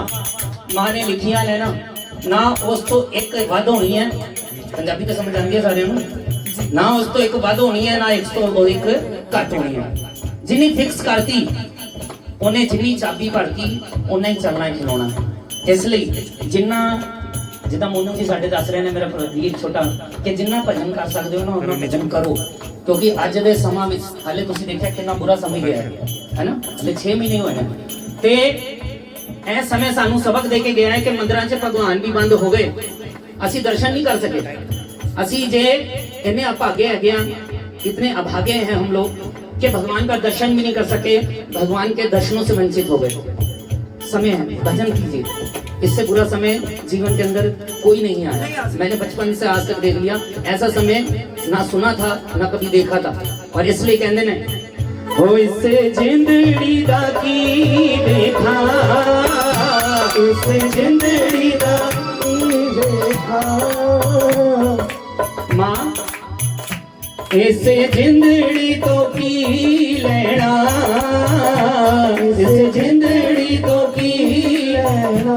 ਮਾਂ ਨੇ ਲਿਖੀਆਂ ਨੇ ਨਾ ਉਸ ਤੋਂ ਇੱਕ ਵੱਧ ਹੋਣੀ ਹੈ ਪੰਜਾਬੀ ਤਾਂ ਸਮਝ ਆਉਂਦੀ ਹੈ ਸਾਰਿਆਂ ਨੂੰ ਨਾ ਉਸ ਤੋਂ ਇੱਕ ਵੱਧ ਹੋਣੀ ਹੈ ਨਾ ਇੱਕ ਤੋਂ ਇੱਕ ਘੱਟ ਹੋਣੀ ਹੈ ਜਿੰਨੀ ਫਿਕਸ ਕਰਤੀ ਉਹਨੇ ਜਿੰਨੀ ਚਾਬੀ ਭਰਤੀ ਉਹਨੇ ਹੀ ਚੱਲਣਾ ਹੈ ਖਿਲਾਉਣਾ ਇਸ ਲਈ ਜਿੰਨਾ ਜਿੱਦਾਂ ਮੋਨੂ ਜੀ ਸਾਡੇ ਦੱਸ ਰਹੇ ਨੇ ਮੇਰਾ ਪ੍ਰਦੀਪ ਛੋਟਾ ਕਿ ਜਿੰਨਾ ਭਜਨ ਕਰ ਸਕਦੇ ਹੋ ਨਾ ਉਹਨਾਂ ਭਜਨ ਕਰੋ ਕਿਉਂਕਿ ਅੱਜ ਦੇ ਸਮਾਂ ਵਿੱਚ ਹਾਲੇ ਤੁਸੀਂ ਦੇਖਿਆ ਕਿੰਨਾ ਬੁਰਾ ਸਮਾਂ ਗਿਆ ਹੈ ਨਾ ਹਲੇ 6 ਮਹੀਨੇ ਹੋਏ ਨੇ ਤੇ ਇਹ ਸਮੇਂ ਸਾਨੂੰ ਸਬਕ ਦੇ ਕੇ ਗਿਆ ਹੈ ਕਿ ਮੰਦਿਰਾਂ 'ਚ ਭਗਵਾਨ ਵੀ ਬੰਦ ਹੋ ਗਏ ਅਸੀਂ ਦਰਸ਼ਨ ਨਹੀਂ ਕਰ ਸਕੇ ਅਸੀਂ ਜੇ ਇੰਨੇ ਅਭਾਗੇ ਹੈਗੇ ਆ इतने अभागे हैं हम लोग कि भगवान का दर्शन भी नहीं कर सके भगवान के दर्शनों से वंचित हो गए समय है भजन कीजिए इससे बुरा समय जीवन के अंदर कोई नहीं आया मैंने बचपन से आज तक देख लिया ऐसा समय ना सुना था ना कभी देखा था और इसलिए कहते ने हो इससे जिंदड़ी दा की देखा इससे जिंदड़ी दा की देखा मां इसे जिंदड़ी तो पी लेना इसे जिंदड़ी तो पी लेना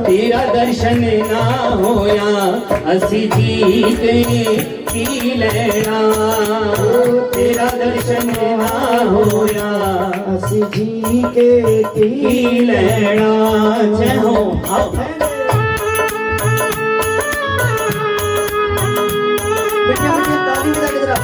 तेरा दर्शन ना होया असी जी के पी लेना तेरा दर्शन ना होया ਅਸੀਂ ਜੀ ਕੇ पी लेना जय हो आओ बेटा मुझे ताली बजा के जरा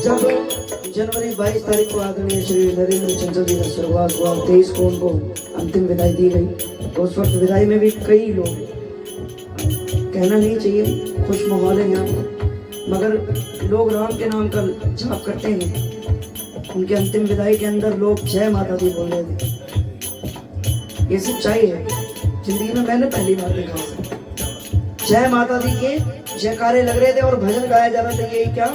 जनवरी 22 तारीख को आदरणीय श्री नरेंद्र चंचल जी का स्वर्गवास हुआ 23 को उनको अंतिम विदाई दी गई तो उस वक्त विदाई में भी कई लोग कहना नहीं चाहिए खुश माहौल है यहाँ मगर लोग राम के नाम का जाप करते हैं उनके अंतिम विदाई के अंदर लोग जय माता दी बोल रहे थे ये सच्चाई है जिंदगी में मैंने पहली बार देखा जय माता दी के जयकारे लग रहे थे और भजन गाया जा रहा था यही क्या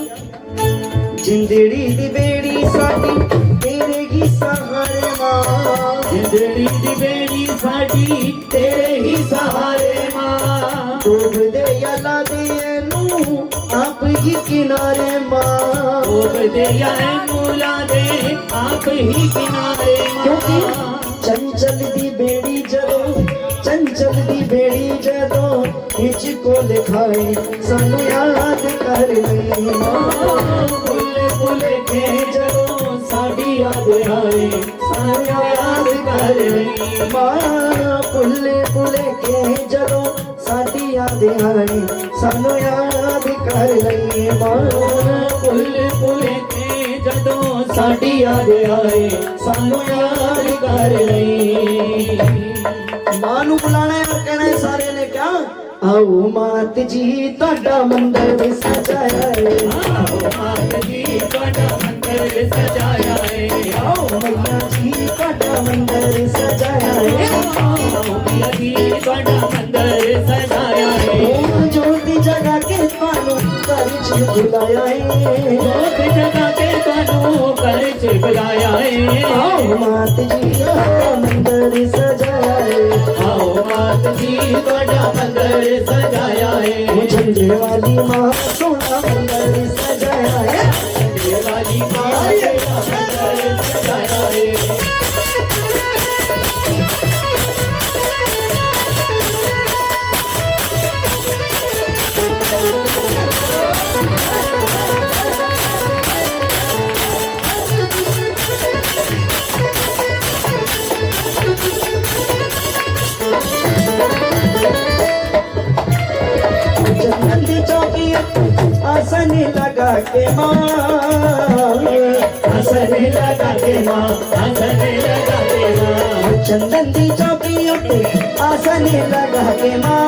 जिंदड़ी दी बेड़ी साडी तेरे ही सहारे मां जिंदड़ी दी बेड़ी साडी तेरे ही सहारे मां डूब दे या ला दे नू आप ही किनारे मां डूब दे या मूला दे आप ही किनारे क्योंकि मां चंचल दी बेड़ी जदों हिच को लिखाए सानू याद कर ले फुल के जदों साडी याद आए सानू याद कर ले मां पुल के जदों साडी याद आए सानू याद कर ले मां फुल के जदों साडी याद आए सानू याद कर ले मां नू बुलाना है और कहना है सारे ने क्या आओ मात जी ਤੁਹਾਡਾ ਮੰਦਰ ਸਜਾਇਆ ਏ आओ मात जी ਤੁਹਾਡਾ ਮੰਦਰ ਸਜਾਇਆ ਏ आओ मैया जी ਤੁਹਾਡਾ ਮੰਦਰ ਸਜਾਇਆ ਏ आओ मैया जी ਤੁਹਾਡਾ ਮੰਦਰ ਸਜਾਇਆ ਏ ਓ ਜੋਤੀ ਜਗਾ ਕੇ ਤੁਹਾਨੂੰ ਘਰ ਚ ਬੁਲਾਇਆ ਏ ਜੋਤ ਜਗਾ ਕੇ ਤੁਹਾਨੂੰ ਘਰ ਚ ਬੁਲਾਇਆ ਏ आओ ਮਾਤ ਜੀ ਤੁਹਾਡਾ ਮੰਦਰ ਸਜਾਇਆ ਏ आओ मात जी ਤੁਹਾਡਾ ਮੰਦਰ ਸਜਾਇਆ ਏ ओ झंडे वाली मां सोना मंदिर सजाया है ये वाली मां तेरा मंदिर सजाया ए हंसने लगा के माँ, हंसने लगा के माँ, हंसने लगा के माँ। चंदन दी चौकी उठे हंसने लगा के माँ,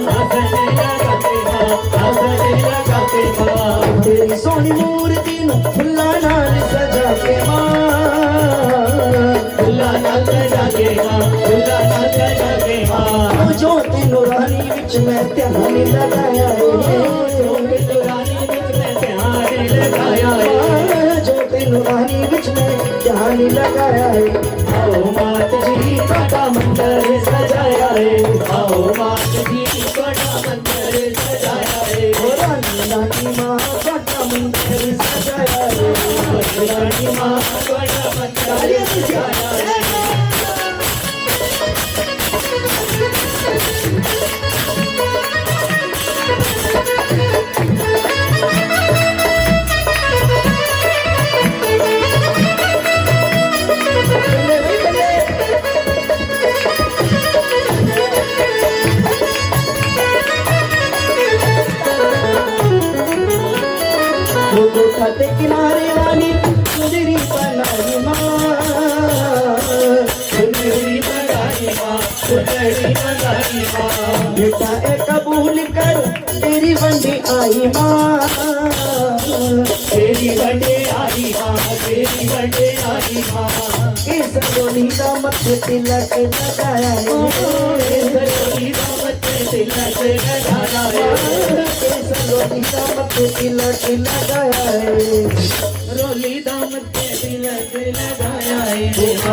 हंसने लगा के माँ, हंसने लगा के माँ। तेरी सोनी मूर्ति नु फुल्ला नाल सजा के माँ, फुल्ला नाल सजा के माँ, फुल्ला नाल सजा के माँ। जो तेनू रानी विच मैं ध्यान लगाया रानी विच मैं ध्यान लगाया है, जो तेनू रानी विच मैं ध्यान लगाया है। आओ मात जी बड़ा मंदिर सजाया है, आओ मात जी बड़ा मंदिर सजाया है। ओ रानी रानी माँ बड़ा मंदिर सजाया है, रानी माँ बड़ा मंदिर सजाया है। खाते किनारे वाली सुंदरी बनाई माँ, सुंदरी बनाई माँ, सुंदरी बनाई माँ। बेटा ए कबूल कर तेरी बंदी आई माँ, तेरी बड़े आई माँ, तेरी बड़े आई माँ। इस रोनी का मत्थे तिलक लगाया है, सरोनी दामत तिलक लगाया है, इस रोनी का मत्थे तिलक लगाया है। रोली दामत तिलक लगाया है।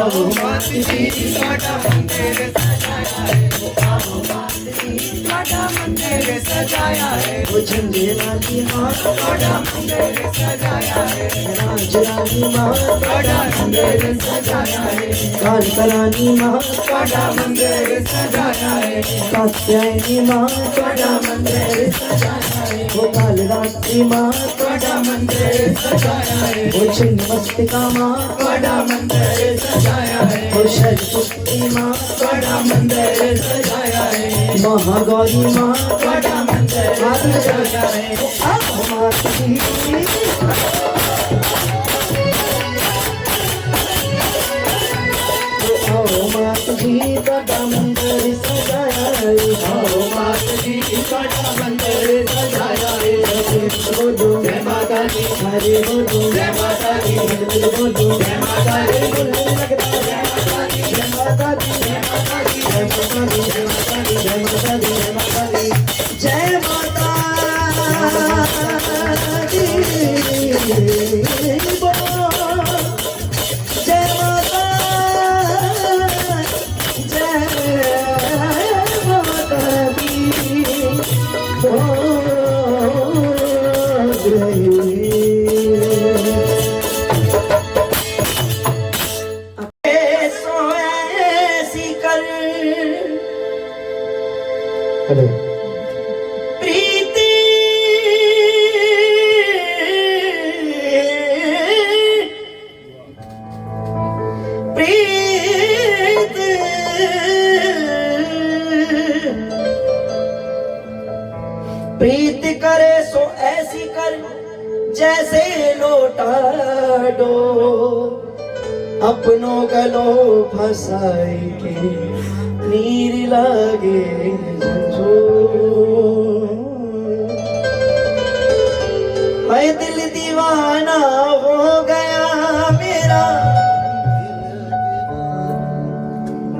आओ मात जी बड़ा मंदिर सजाया है, आओ मात जी बड़ा मंदिर सजाया है। वो झंडे वाली माँ बड़ा मंदिर सजाया है, राज रानी माँ बड़ा मंदिर सजाया है, काल कलानी माँ बड़ा मंदिर सजाया है, कात्यायनी माँ बड़ा मंदिर सजाया है, वो काल रात्रि माँ बड़ा मंदिर सजाया है, वो छिन्नमस्तिका माँ बड़ा मंदिर सजाया है, वो शैलपुत्री माँ बड़ा मंदिर सजाया है, महागौरी माँ बड़ा मंदिर सजाया है। मात जी बड़ा मंदिर सजाया है, आओ मात जी बड़ा मंदिर सजाया है। बोलो जय माता दी, हरे बोलो जय माता दी, बोलो जय माता दी, बोलने लगता जय माता दी जय माता दी जय माता दी जय माता दी जय माता दी जय माता दी जय माता दी जय माता दी बोलो जय माता दी ऐसी कर प्रीति प्रीत प्रीत करे सो ऐसी कर जैसे लोटा डो अपनों गलो फसाई के नीर लागे मैं दिल दीवाना हो गया मेरा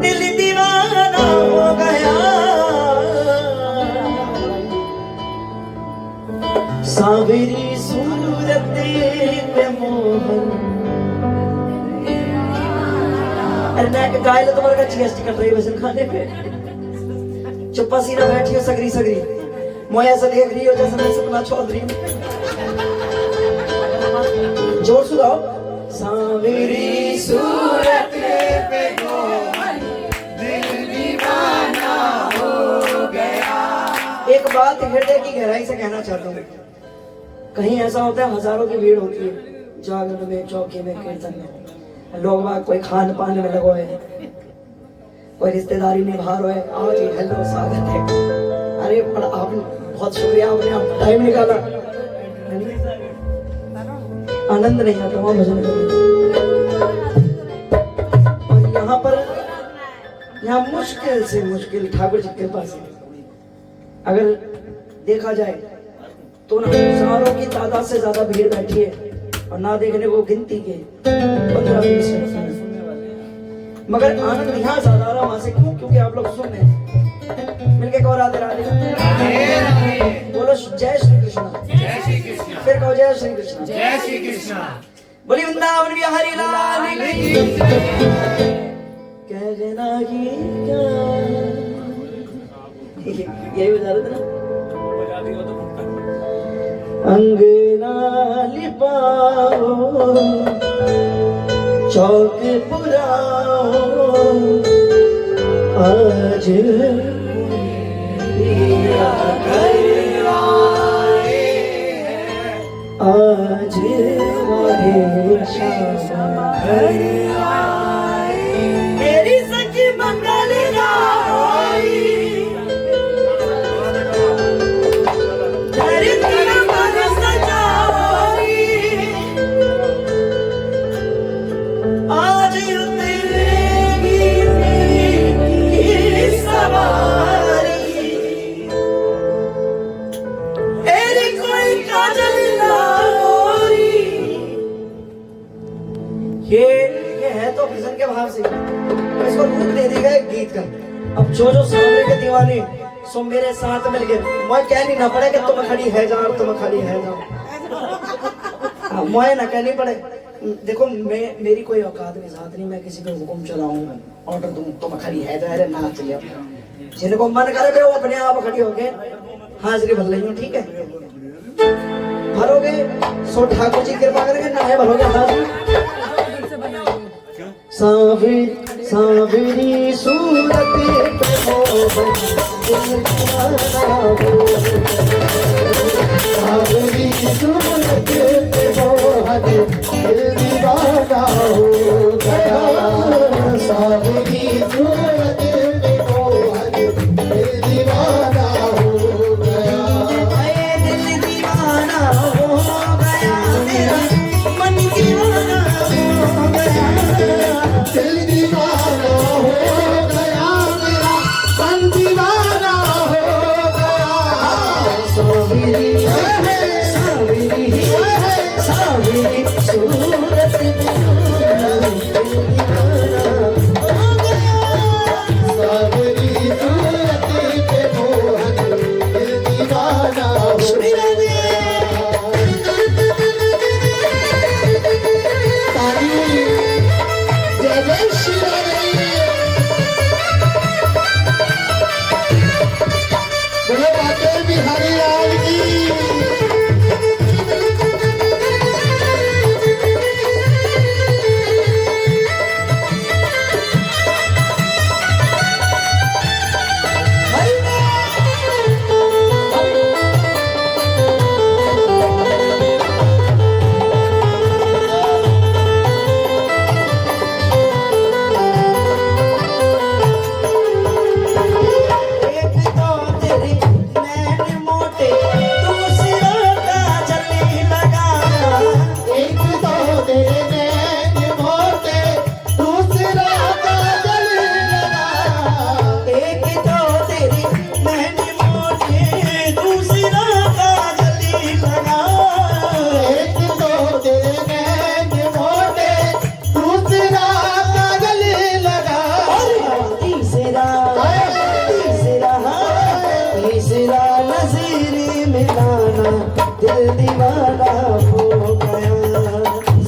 दिल दीवाना हो गया सांवरी सूरत पे मोहन अरे मैं गाय लो तुम्हारा जीएसटी कट रही है वजन खाने पे चुप्पा सीना बैठी हो सगरी सगरी मोया से देख रही हो जैसे मैं सपना चौधरी जोर सुनाओ सांवरी सूरत पे मोहन दिल दीवाना हो गया। एक बात हृदय की गहराई से कहना चाहता हूँ, कहीं ऐसा होता है हजारों की भीड़ होती है जागरण में चौकी में कीर्तन में लोग बाग कोई खान पान में लगो है कोई रिश्तेदारी निभा रहे आज ही हेलो स्वागत है अरे पर आप बहुत शुक्रिया, आपने आप टाइम निकाला। आनंद नहीं आता वहाँ भजन करने। और यहाँ पर यहाँ मुश्किल से मुश्किल ठाकुर जी के पास अगर देखा जाए तो ना हजारों की तादाद से ज्यादा भीड़ बैठी है और ना देखने को गिनती के 15-20 मगर आनंद यहाँ ज्यादा आ रहा वहां से। क्यों? क्योंकि आप लोग सुन रहे हैं मिलके कहो राधे राधे, बोलो जय श्री कृष्णा, जय श्री कृष्ण, फिर कहो जय श्री कृष्णा, जय श्री कृष्ण। बोली वृंदावन बिहारी लाल की कहना ही क्या। यही बजा रहे थे ना। अंगना लिपाओ चौक पुराओ आज पिया घर आए, आज हमारे श्याम घर आए, मेरी सखी मंगल गाई, चरित्र मन सजाई, आज उतरेगी मेरी सवारी, तेरी कोई काजल लाओरी। ये है तो भजन के भाव से, तो इसको रूप दे दिया गया गीत का। अब जो सामने के दीवाने सो मेरे साथ मिल गए, मैं कहनी ना पड़े कि तुम खड़ी है जाओ, तुम खड़ी है जाओ, मैं ना कहनी पड़े। देखो मेरी कोई औकात नहीं, साथ नहीं मैं किसी पे हुक्म चलाऊं, ऑर्डर दूं, तुम खड़ी है जा, नाच लिया। जिनको मन करे वो अपने आप खड़ी होके हाजिरी भर लेंगे, ठीक है। भरोगे सो ठाकुर जी कृपा करेंगे, ना है भरोगे हाजिरी। सावरी सूरत पे मोहब्बत सावरी सूरत पे मोहब्बत दिल दीवाना हो गया, सावरी सूरत पे मोहब्बत दिल दीवाना हो गया, दिल दीवाना हो गया, मेरा मन दीवाना हो गया, दिल दीवाना हो गया, मेरा मन दीवाना हो गया। सावरी सावरी सूरत पे सावरी सूरत पे मोहब्बत दिल दीवाना हो गया। जय जय श्री राधे, बोलो बाटे बिहारी लाल की। एक तो तेरी नैन मोटे, दूसरा काजल लगा, एक तो तेरे नैन मोटे, दूसरा काजल लगा, एक तो तेरी नैन मोटे, दूसरा काजल लगा, एक तो तेरे नैन मोटे, दूसरा काजल लगा, तीसरा तीसरा नज़ीर मिलाना दिल दीवाना हो गया।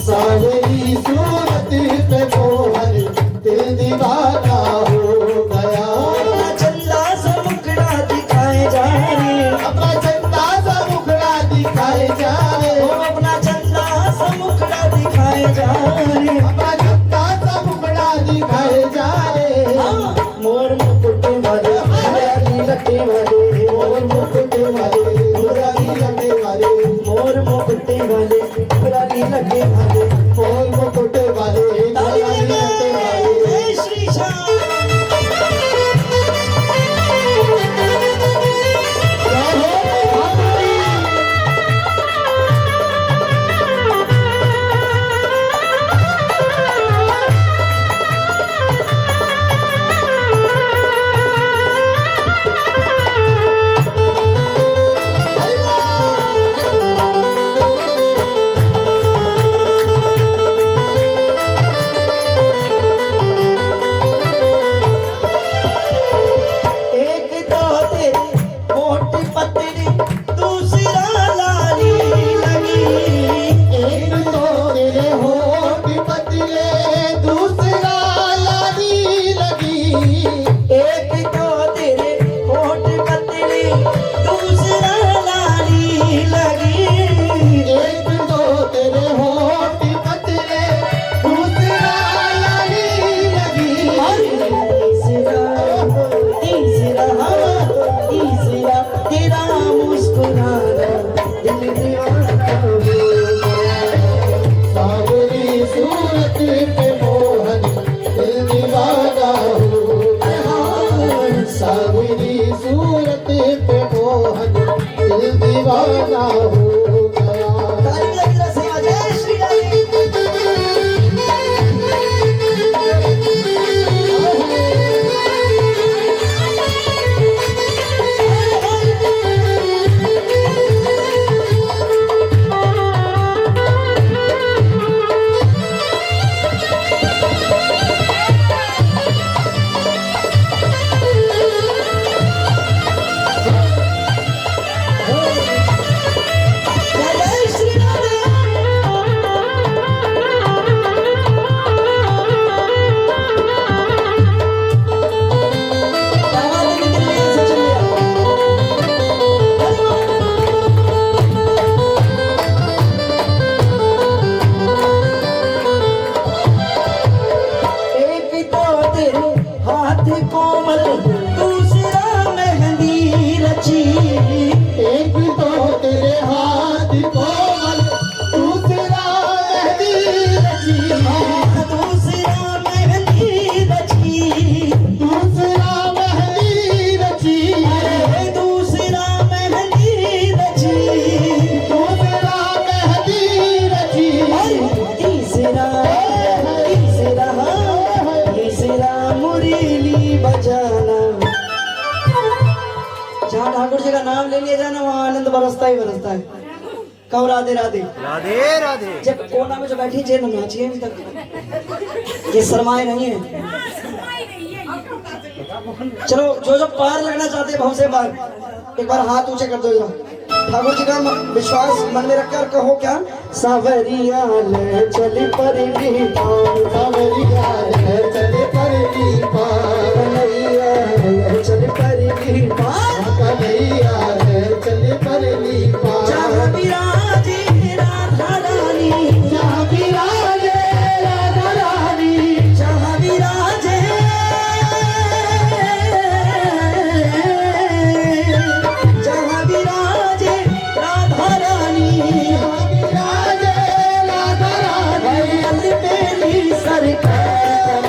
सावरी सूरत पे मोहब्बत दिल दीवाना हो गया। अपना चंदा सा मुखड़ा दिखाए जा रे, अपना चंदा सा मुखड़ा दिखाए जा रे, अपना चंदा सा मुखड़ा दिखाए जा रे, अपना चंदा सा मुखड़ा दिखाए जा रे। मोर मुकुट वाले हरियाली लटे वाले, मोर मुकुट वाले मुरारी लगे वाले, मोर मुकुट वाले हरियाली लटे वाले, मोर मुकुट वाले मुरारी लगे वाले। जय श्री श्याम। दीवाना हो गया। ताली लगी जरा से जय श्री राधे। जय श्री राधे। एक तो तेरे हाथ कोमल, दूसरा मेहंदी रची। एक तो तेरे हाथ कोमल, दूसरा मेहंदी रची। दूसरा मेहंदी रची। दूसरा मेहंदी रची। अरे दूसरा मेहंदी रची। दूसरा मेहंदी रची। तीसरा मुरली बजाना। जहाँ ठाकुर जी का नाम ले लिया जाए ना वहाँ आनंद बरसता ही बरसता है। कहो राधे राधे। राधे राधे। जब कोना में जो बैठी जे नाचिए अभी तक, ये शर्माए नहीं है। चलो जो जो पार लगना चाहते हैं भाव से पार, एक बार हाथ ऊंचे कर दो जरा। ठाकुर जी का विश्वास मन में रखकर कहो क्या, सावरिया ले चली परली पार, सावरिया ले चले परली पार, कन्हैया ले चली परली पार। कन्हैया ले चले परली पार। जहाँ विराजे राधा रानी, जहाँ विराजे राधा रानी, जहाँ विराजे, जहाँ विराजे राधा रानी। विराजे राधा रानी। बेली सरकार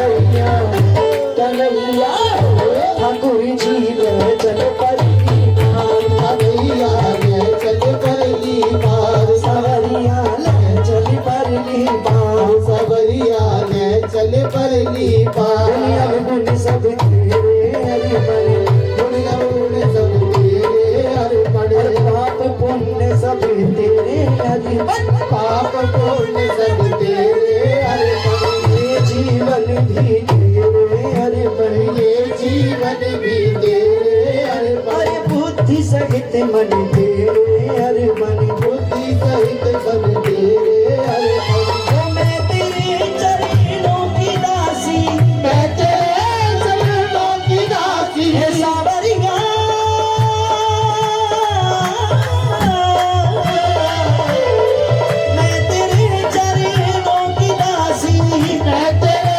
कन्हैया ठाकुर जी ले चल परली पार। कन्हैया ले चले परली पार। सावरिया ले चल परली पार। सावरिया ले चले परली पार। दुनिया में गुण सब तेरे अर्पण, दुनिया में सब तेरे अर्पण। पाप पुण्य सब तेरे अर्पण। पाप पुण्य सब तेरे अर्पण। ये जीवन भी तेरे अर्पण। ये जीवन भी तेरे अर्पण। अरे बुद्धि सहित मन तेरे अर्पण। बुद्धि सहित मन तेरे अर्पण। ओ मैं तेरे चरणों की दासी, मैं तेरे चरणों की दासी। हे सावरिया। मैं तेरे चरणों की दासी, मैं तेरे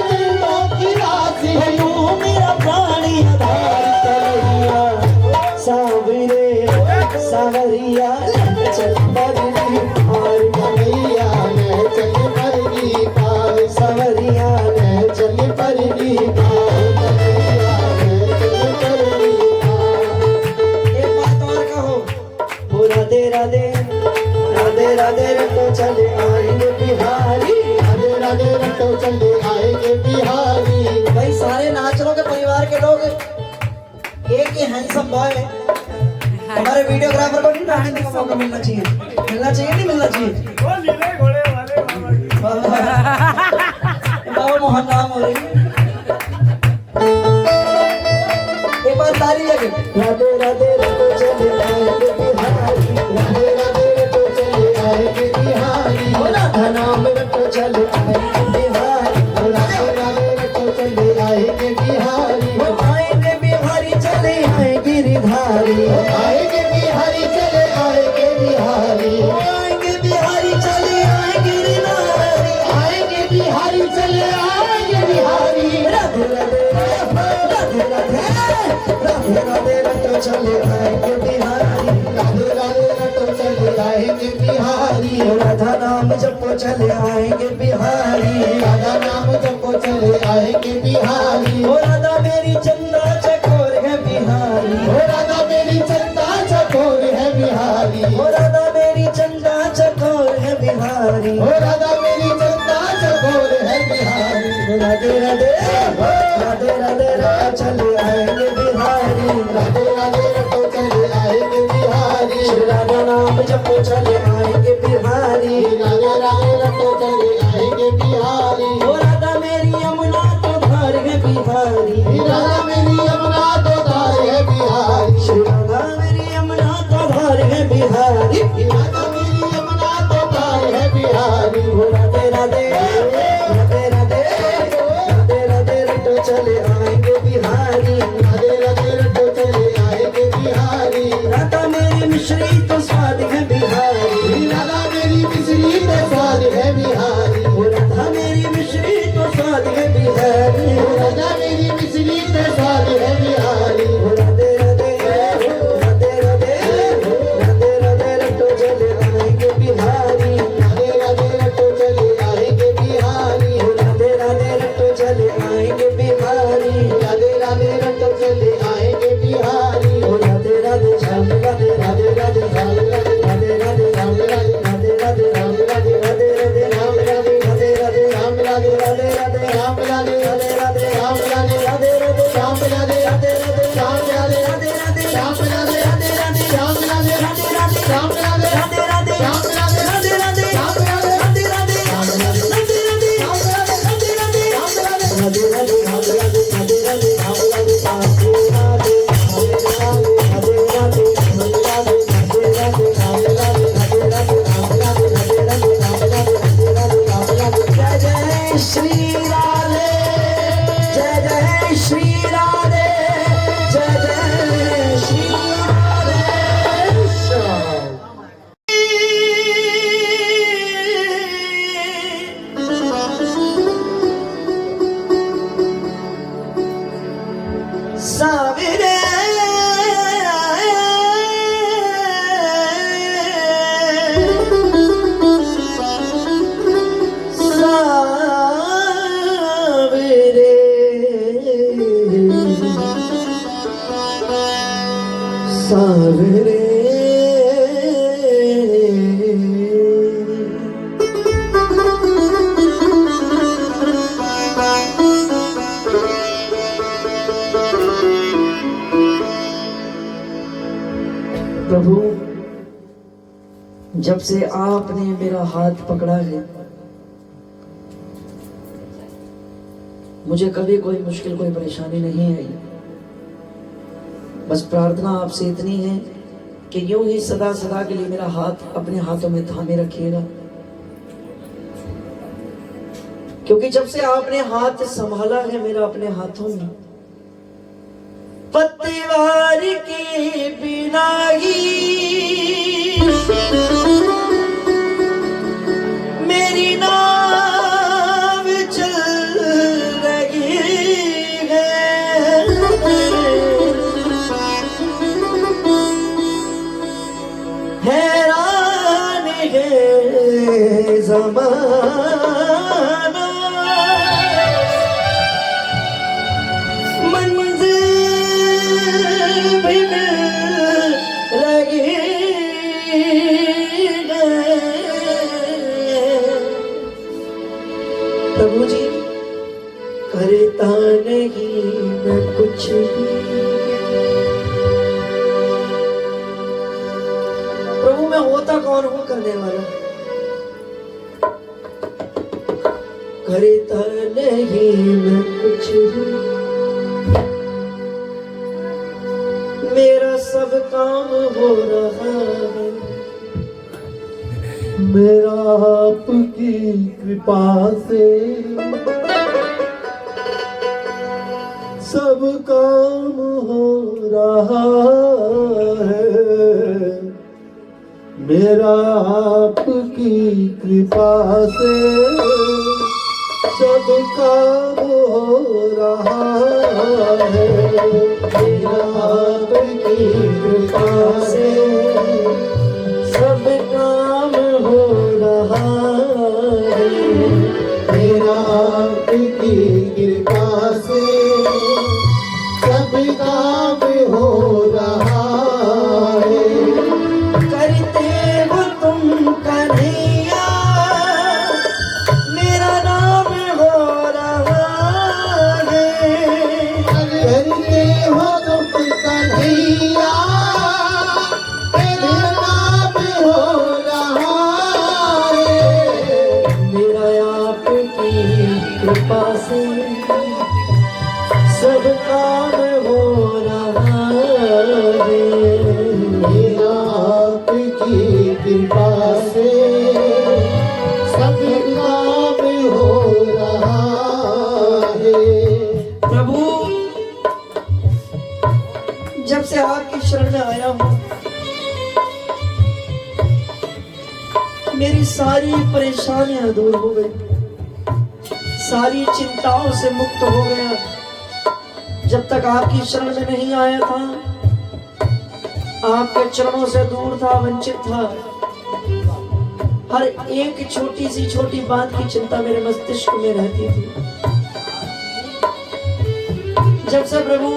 चरणों की दासी। तू मेरा प्राणी आधार। कन्हैया सावरे सावरिया चल परली पार। कन्हैया ले चले परली पार। सावरिया चल परली पार। कन्हैया ले चले परली पार। एक बात और कहो, हो राधे राधे राधे राधे तो चले आएंगे बिहारी। राधे राधे रटो चले आएंगे बिहारी। भाई सारे नाचरों के परिवार के लोग एक ही हैंडसम बॉय, हमारे वीडियोग्राफर को नहीं नाचने का मौका मिलना चाहिए। मिलना चाहिए नहीं मिलना चाहिए। बाबा मोहन नाम हो रही। एक बार ताली लगे। राधे राधे तो चले आएंगे बिहारी। राधे राधे रटो चले आएंगे बिहारी। हो राधा नाम रटो चले आएंगे बिहारी। राधे राधे रटो चले आएंगे बिहारी। वो आएंगे बिहारी चले आए गिरिधारी। आएंगे बिहारी चले आएंगे बिहारी। आएंगे बिहारी चले आए गिरिधारी। आएंगे बिहारी चले आएंगे बिहारी। राधे राधे राधे राधे राधे राधे रटो चले आएंगे बिहारी। राधे राधे रटो चले आएंगे बिहारी। राधा नाम जपो चले आएंगे बिहारी। राधा नाम जपो चले आएंगे बिहारी। ओ राधा मेरी चंदा चकोर है बिहारी। ओ राधा मेरी चंदा चकोर है बिहारी। राधे राधे राधे राधे चले आएंगे बिहारी राधे राधे रटो चले आएंगे बिहारी श्री राधा नाम जपो चले आएंगे बिहारी राधे राधे रटो चले आएंगे बिहारी ओ राधा मेरी यमुना तो धार है बिहारी राधा मेरी यमुना तो धार है बिहारी श्री राधा मेरी यमुना तो धार है बिहारी राधा मेरी यमुना तो धार है बिहारी ओ राधे राधे राधे राधे राधे राधे रटो चले आएंगे बिहारी राधे राधे रटो चले आएंगे बिहारी राधा मेरी मिश्री तो स्वाद है बिहारी राधा मेरी मिश्री तो स्वाद है बिहारी ओ राधा मेरी मिश्री तो स्वाद है बिहारी राधा मेरी मिश्री तो स्वाद है बिहारी ओ राधे राधे राधे राधे राधे राधे रटो चले आएंगे बिहारी राधे राधे रटो चले आएंगे बिहारी ओ राधे राधे रटो चले आएंगे बिहारी राधे राधे रटो चले आएंगे बिहारी ओ राधे राधे श्याम राधे राधे राधे श्याम राधे राधे राधे श्याम राधे राधे राधे राम राधे राधे राधे राम राधे राधे राधे राम राधे राधे राधे राम राधे राधे राधे राम राधे राधे राधे राम राधे राधे राधे राम राधे राधे राधे राम राधे राधे राधे राम राधे राधे राधे राम राधे राधे राधे राम राधे राधे राधे राम राधे राधे राधे राम राधे राधे राधे राम राधे राधे राधे राम राधे राधे राधे राधे राधे राधे राधे राम राधे राधे राधे राधे राधे राधे राधे राधे राधे राम राधे राधे राधे राधे राधे राधे राधे राधे जय जय श्री राधे जय जय श्री राधे जय जय श्री राधे साविरे साविरे साविरे प्रभु जब से आपने मेरा हाथ पकड़ा है मुझे कभी कोई मुश्किल कोई परेशानी नहीं आई। बस प्रार्थना आपसे इतनी है कि यूं ही सदा सदा के लिए मेरा हाथ अपने हाथों में थामे रखिएगा, क्योंकि जब से आपने हाथ संभाला है मेरा अपने हाथों में, पत्तीवार की बिनाई मेरी नाव चल रही है, हैरान है ज़माना, मंजिल भी मिल रही है। प्रभु जी करता नहीं मैं कुछ भी, प्रभु मैं होता कौन हूँ करने वाला, करता नहीं मैं कुछ भी, मेरा सब काम हो रहा है, मेरा आपकी कृपा से सब काम हो रहा है, मेरा आपकी कृपा से सब काम हो रहा है, मेरा आपकी कृपा से सब काम हो रहा है, मेरा आपकी कृपा से सब काम हो रहा है, करते हो तुम कन्हैया मेरा नाम हो रहा शरण में आया हूँ। मेरी सारी परेशानियां दूर हो गई, सारी चिंताओं से मुक्त हो गया। जब तक आपकी शरण में नहीं आया था, आपके चरणों से दूर था, वंचित था। हर एक छोटी सी छोटी बात की चिंता मेरे मस्तिष्क में रहती थी। जब से प्रभु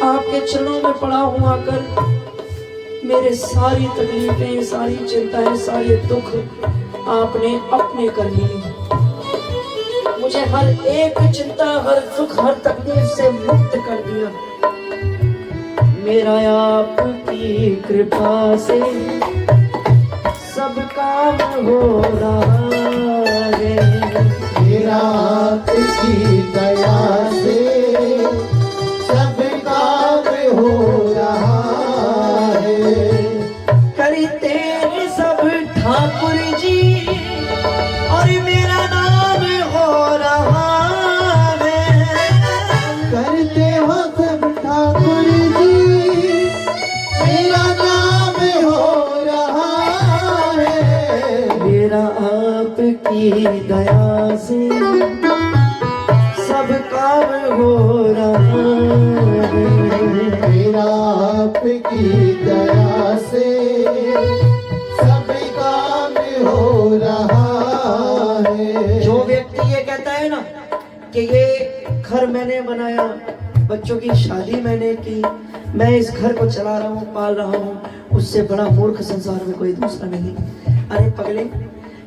आपके चरणों में पड़ा हूं आकर, मेरे सारी तकलीफें, सारी चिंताएं, सारे दुख आपने अपने कर लिए। मुझे हर एक चिंता, हर दुख, हर तकलीफ से मुक्त कर दिया। मेरा आपकी कृपा से सब काम हो रहा है। मेरा आपकी दया से सब काम हो रहा है। करते सब ठाकुर जी और मेरा नाम हो रहा है। करते हो सब ठाकुर जी, मेरा नाम हो रहा है। मेरा आपकी दया से सब काम हो रहा है। मेरा आपकी दया से सब काम हो रहा है। जो व्यक्ति ये कहता है ना कि ये घर मैंने बनाया, बच्चों की शादी मैंने की, मैं इस घर को चला रहा हूँ, पाल रहा हूँ, उससे बड़ा मूर्ख संसार में कोई दूसरा नहीं। अरे पगले,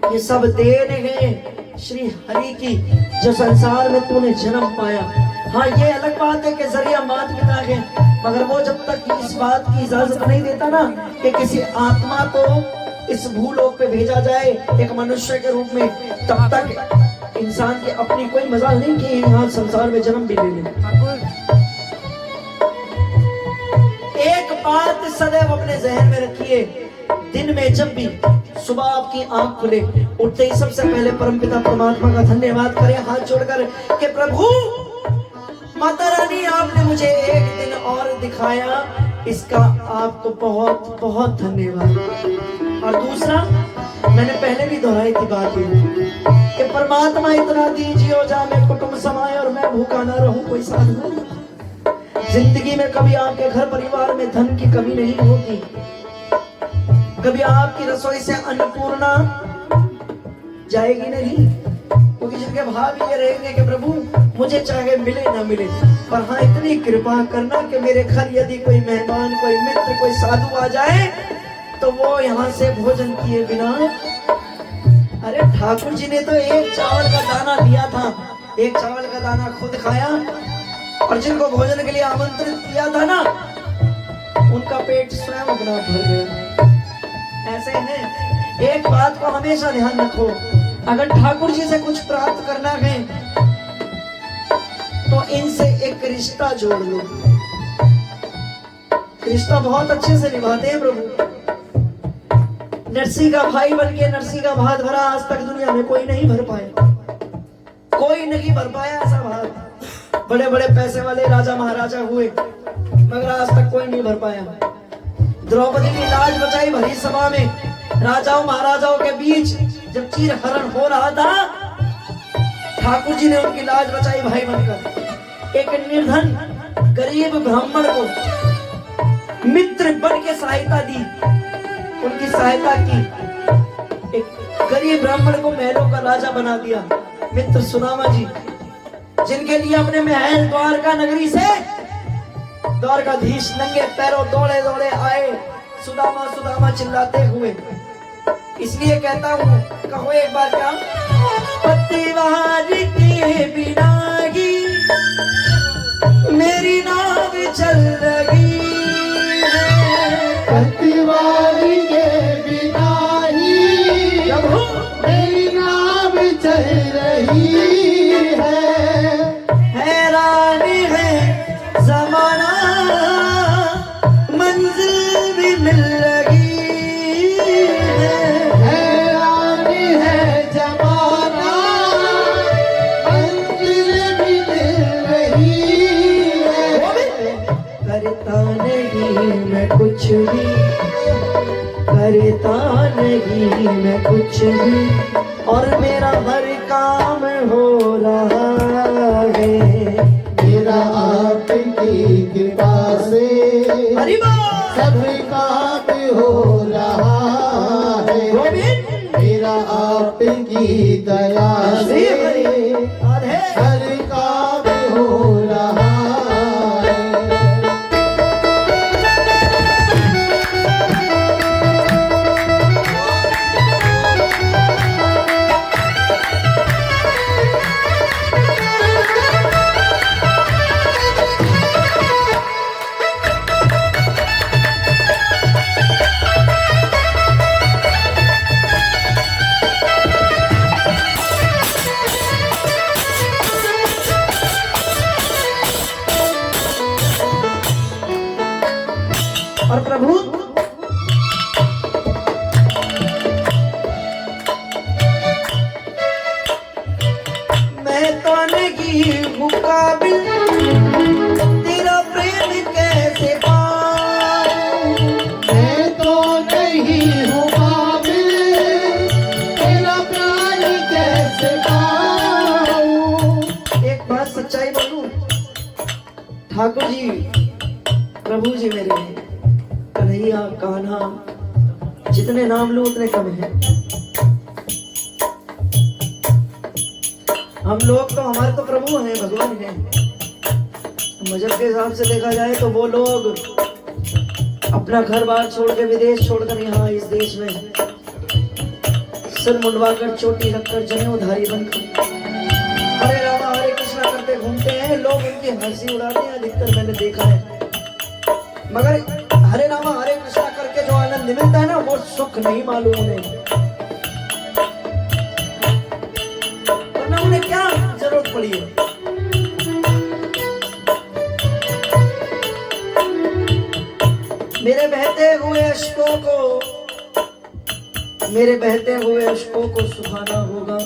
ये सब देन है श्री हरि की, जो संसार में तूने जन्म पाया। हाँ, ये अलग बात है कि जरिया माता पिता है, मगर वो जब तक इस बात की इजाजत नहीं देता ना कि किसी आत्मा को इस भूलोक पे भेजा जाए एक मनुष्य के रूप में, तब तक इंसान की अपनी कोई मजाल नहीं कि यहाँ संसार में जन्म भी ले ले। एक बात सदैव अपने जहन में रखिए, दिन में जब भी सुबह आपकी आंख खुले, उठते ही सबसे पहले परमपिता परमात्मा का धन्यवाद करें हाथ जोड़कर कि प्रभु माता रानी, आपने मुझे एक दिन और दिखाया, इसका आपको बहुत बहुत धन्यवाद। और दूसरा, मैंने पहले भी दोहराई थी बात कि परमात्मा इतना दीजिए जाने कुटुंब समाए और मैं भूखा ना रहूं, कोई साधु। जिंदगी में कभी आपके घर परिवार में धन की कमी नहीं होगी, कभी आपकी रसोई से अन्नपूर्णा जाएगी नहीं, क्योंकि जिनके भाव ये रहेंगे कि प्रभु मुझे चाहे मिले ना मिले, पर हाँ इतनी कृपा करना कि मेरे घर यदि कोई मेहमान, कोई मित्र, कोई साधु आ जाए तो वो यहाँ से भोजन किए बिना। अरे ठाकुर जी ने तो एक चावल का दाना दिया था, एक चावल का दाना खुद खाया, और जिनको भोजन के लिए आमंत्रित किया था ना, उनका पेट स्वयं अपना भर गया। ऐसे है, एक बात को हमेशा ध्यान रखो, अगर ठाकुर जी से कुछ प्राप्त करना है तो इनसे एक रिश्ता जोड़ लो। रिश्ता बहुत अच्छे से निभाते हैं प्रभु। नरसी का भाई बन के नरसी का भात भरा, आज तक दुनिया में कोई नहीं भर पाया, कोई नहीं भर पाया ऐसा भात। बड़े बड़े पैसे वाले राजा महाराजा हुए, मगर आज तक कोई नहीं भर पाया। द्रौपदी की लाज बचाई भरी सभा में, राजाओं महाराजाओं के बीच जब चीर हरण हो रहा था, ठाकुर जी ने उनकी लाज बचाई भाई बनकर। एक निर्धन गरीब ब्राह्मण को मित्र बन के सहायता दी, उनकी सहायता की। एक गरीब ब्राह्मण को महलों का राजा बना दिया, मित्र सुदामा जी, जिनके लिए अपने महल द्वारका नगरी से द्वारकाधीश नंगे पैरों दौड़े दौड़े आए, सुदामा सुदामा चिल्लाते हुए। इसलिए कहता हूँ, कहो एक बार क्या, पतिवार के बिना ही मेरी नाव चल रही है। पतिवार के बिना ही मेरी नाव चल रही है। हैरान है जमाना, मंजिल भी मिल रही है। हैरान है जमाना, मंजिल भी मिल रही है। करता ने नहीं मैं कुछ भी, करता नहीं मैं कुछ भी, और मेरा हर काम हो रहा है। मेरा आपकी कृपा से हरि बोल। सब काम हो रहा है। गोविंद मेरा आपकी दया से राधे। हर काम हो रहा है। और प्रभु मैं तो नहीं हूँ काबिल, तेरा प्रेम कैसे पाऊं। मैं तो नहीं हूँ काबिल, तेरा प्यार कैसे पाऊं। एक बात सच्चाई बोलूं, ठाकुर जी, प्रभु जी मेरे कन्हैया कान्हा, जितने नाम लूं उतने कम हैं। हम लोग तो, हमारे तो प्रभु हैं, भगवान हैं। मजहब के हिसाब से देखा जाए तो वो लोग अपना घर बार छोड़ के, विदेश छोड़कर यहाँ इस देश में सिर मुंडवाकर, चोटी रखकर, जनेऊधारी बनकर हरे रामा हरे कृष्णा करते घूमते हैं। लोग उनकी हंसी उड़ाते हैं, अधिकतर मैंने देखा है। मगर हरे रामा हरे कृष्णा करके जो आनंद मिलता है ना, वो सुख नहीं मालूम उन्हें। वरना उन्हें क्या जरूरत पड़ी है। मेरे बहते हुए अश्कों को, मेरे बहते हुए अश्कों को सुखाना होगा।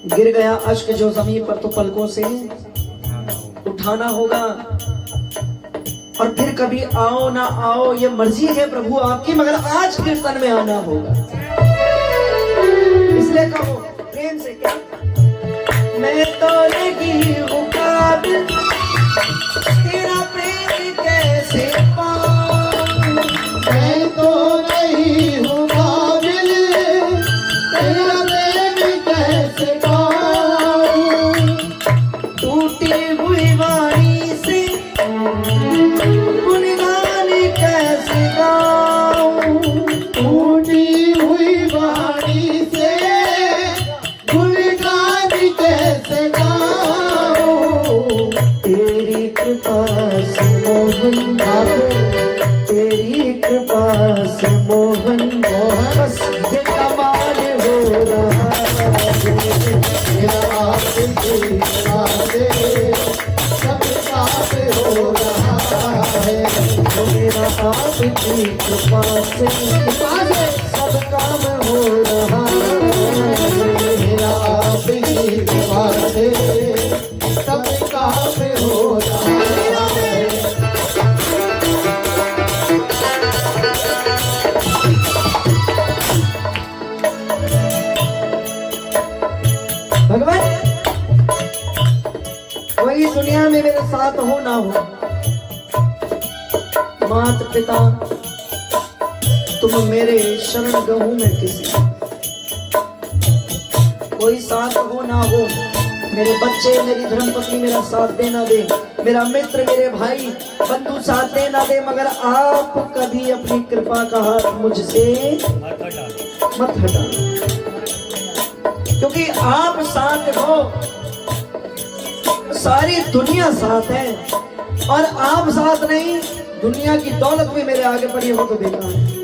गिर गया अश्क जो जमीन पर तो पलकों से उठाना होगा। और फिर कभी आओ ना आओ ये मर्जी है प्रभु आपकी, मगर आज कीर्तन में आना होगा। इसलिए कहो प्रेम से, क्या मैं तो नहीं हूँ काबिल, तेरा प्रेम कैसे पाऊं। मैं तो नहीं हूँ काबिल, तेरा प्रेम कैसे पाऊं। टूटी हुई वाणी से गुणगान कैसे गाऊं। टूटी हुई वाणी से गुणगान कैसे गाऊं। तेरी कृपा से मोहन, तेरी कृपा से मोहन, बस ये कमाल हो रहा है। मेरा आपकी कृपा से सब काम हो रहा है। मेरा आपकी कृपा से सब काम हो रहा है। मेरा आपकी कृपा से सब काम हो रहा है। भगवान वही दुनिया में मेरे साथ हो ना हो, माता पिता तुम मेरे शरण गहूं में किसी, कोई साथ हो ना हो, मेरे बच्चे, मेरी धर्मपत्नी मेरा साथ दे ना दे, मेरा मित्र, मेरे भाई बंधु साथ दे ना दे, मगर आप कभी अपनी कृपा का हाथ मुझसे मत हटा, क्योंकि आप साथ हो, सारी दुनिया साथ है, और आप साथ नहीं, दुनिया की दौलत भी मेरे आगे पड़ी हो तो बेकार है।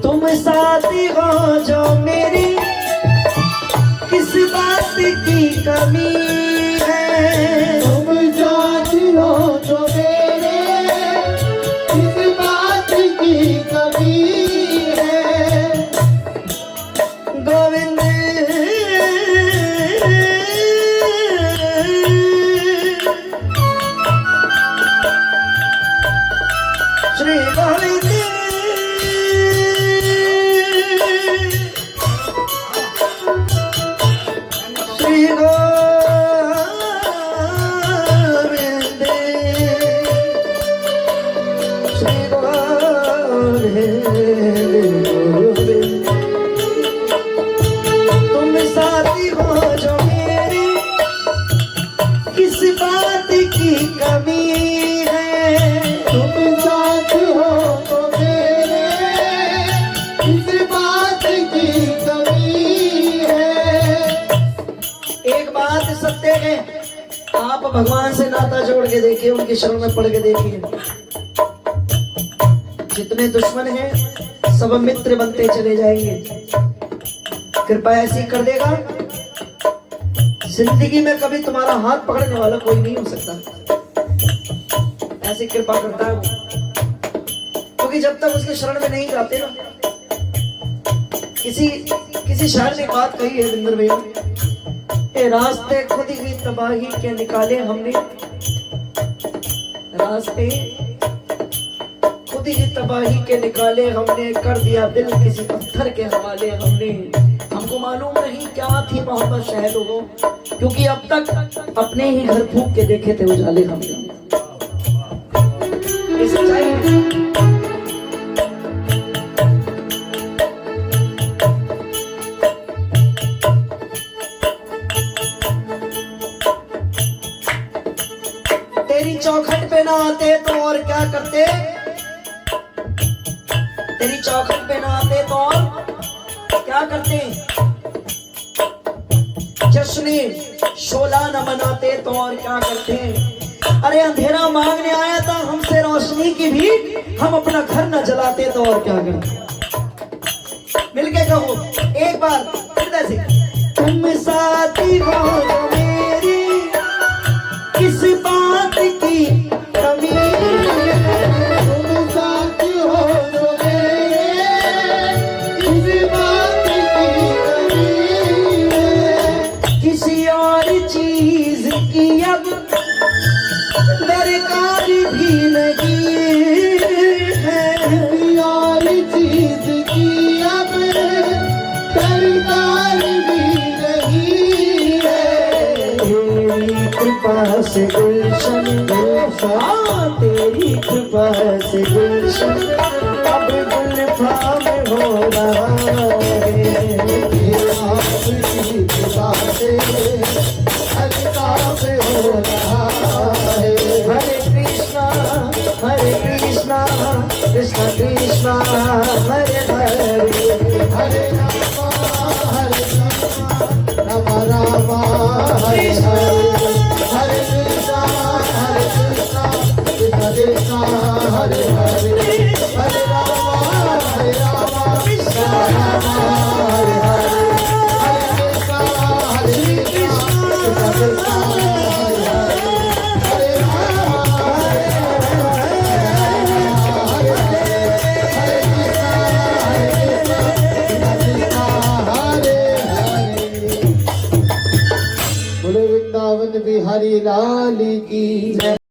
तुम साथी हो जो मेरी, किस बात की कमी है। तुम साथी हो जो मेरे, किस बात की कमी है। गोविंद गोविंद। तुम साथी हो जो मेरी, किस बात की कमी है। तुम साथ हो तो मेरे किस बात की कमी है। एक बात सत्य है, आप भगवान से नाता जोड़ के देखिए, उनकी शरण में पड़ के देखिए, जितने दुश्मन हैं सब मित्र बनते चले जाएंगे। कृपा ऐसी कर देगा, जिंदगी में कभी तुम्हारा हाथ पकड़ने वाला कोई नहीं हो सकता। ऐसी कृपा करता है वो, क्योंकि जब तक उसके शरण में नहीं जाते ना। किसी शायर ने बात कही है विंदर भैया, ये रास्ते खुद ही तबाही के निकाले हमने, रास्ते खुद ही तबाही के निकाले हमने, कर दिया दिल किसी पत्थर के हवाले हमने। हमको मालूम नहीं क्या थी मोहब्बत शायद हो, क्योंकि अब तक अपने ही घर फूंक के देखे थे उजाले हमने। ये सच्चाई है। तेरी चौखट पे ना आते तो और क्या करते, तेरी चौखट पे ना आते तो और क्या करते, जश्न शोला न मनाते तो और क्या करते। अरे अंधेरा मांगने आया था हमसे रोशनी की भीख, हम अपना घर न जलाते तो और क्या करते। मिलके कहो एक बार फिर से, तुम साथी हो मेरी, किस बात की कमी है। तुम साथ हो तो मेरे किस बात की कमी है। किसी और चीज की अब दरकार भी नहीं है। यार चीज की अब दरकार भी नहीं है। तेरी कृपा से गुलशन, तेरी कृपा से गुलशन अब गुलफा में हो रहा है। आपकी कृपा से अलताफ हो रहा है। हरे कृष्णा कृष्णा कृष्णा हरे हरे, हरे रामा रामा रामा हरे हरे। हरे कृष्णा कृष्णा कृष्णा हरे हरे। हरे रामा रामा रामा हरे हरे। हरे कृष्णा कृष्णा कृष्णा हरे हरे। हरे रामा बोले वृंदावन बिहारी लाल की।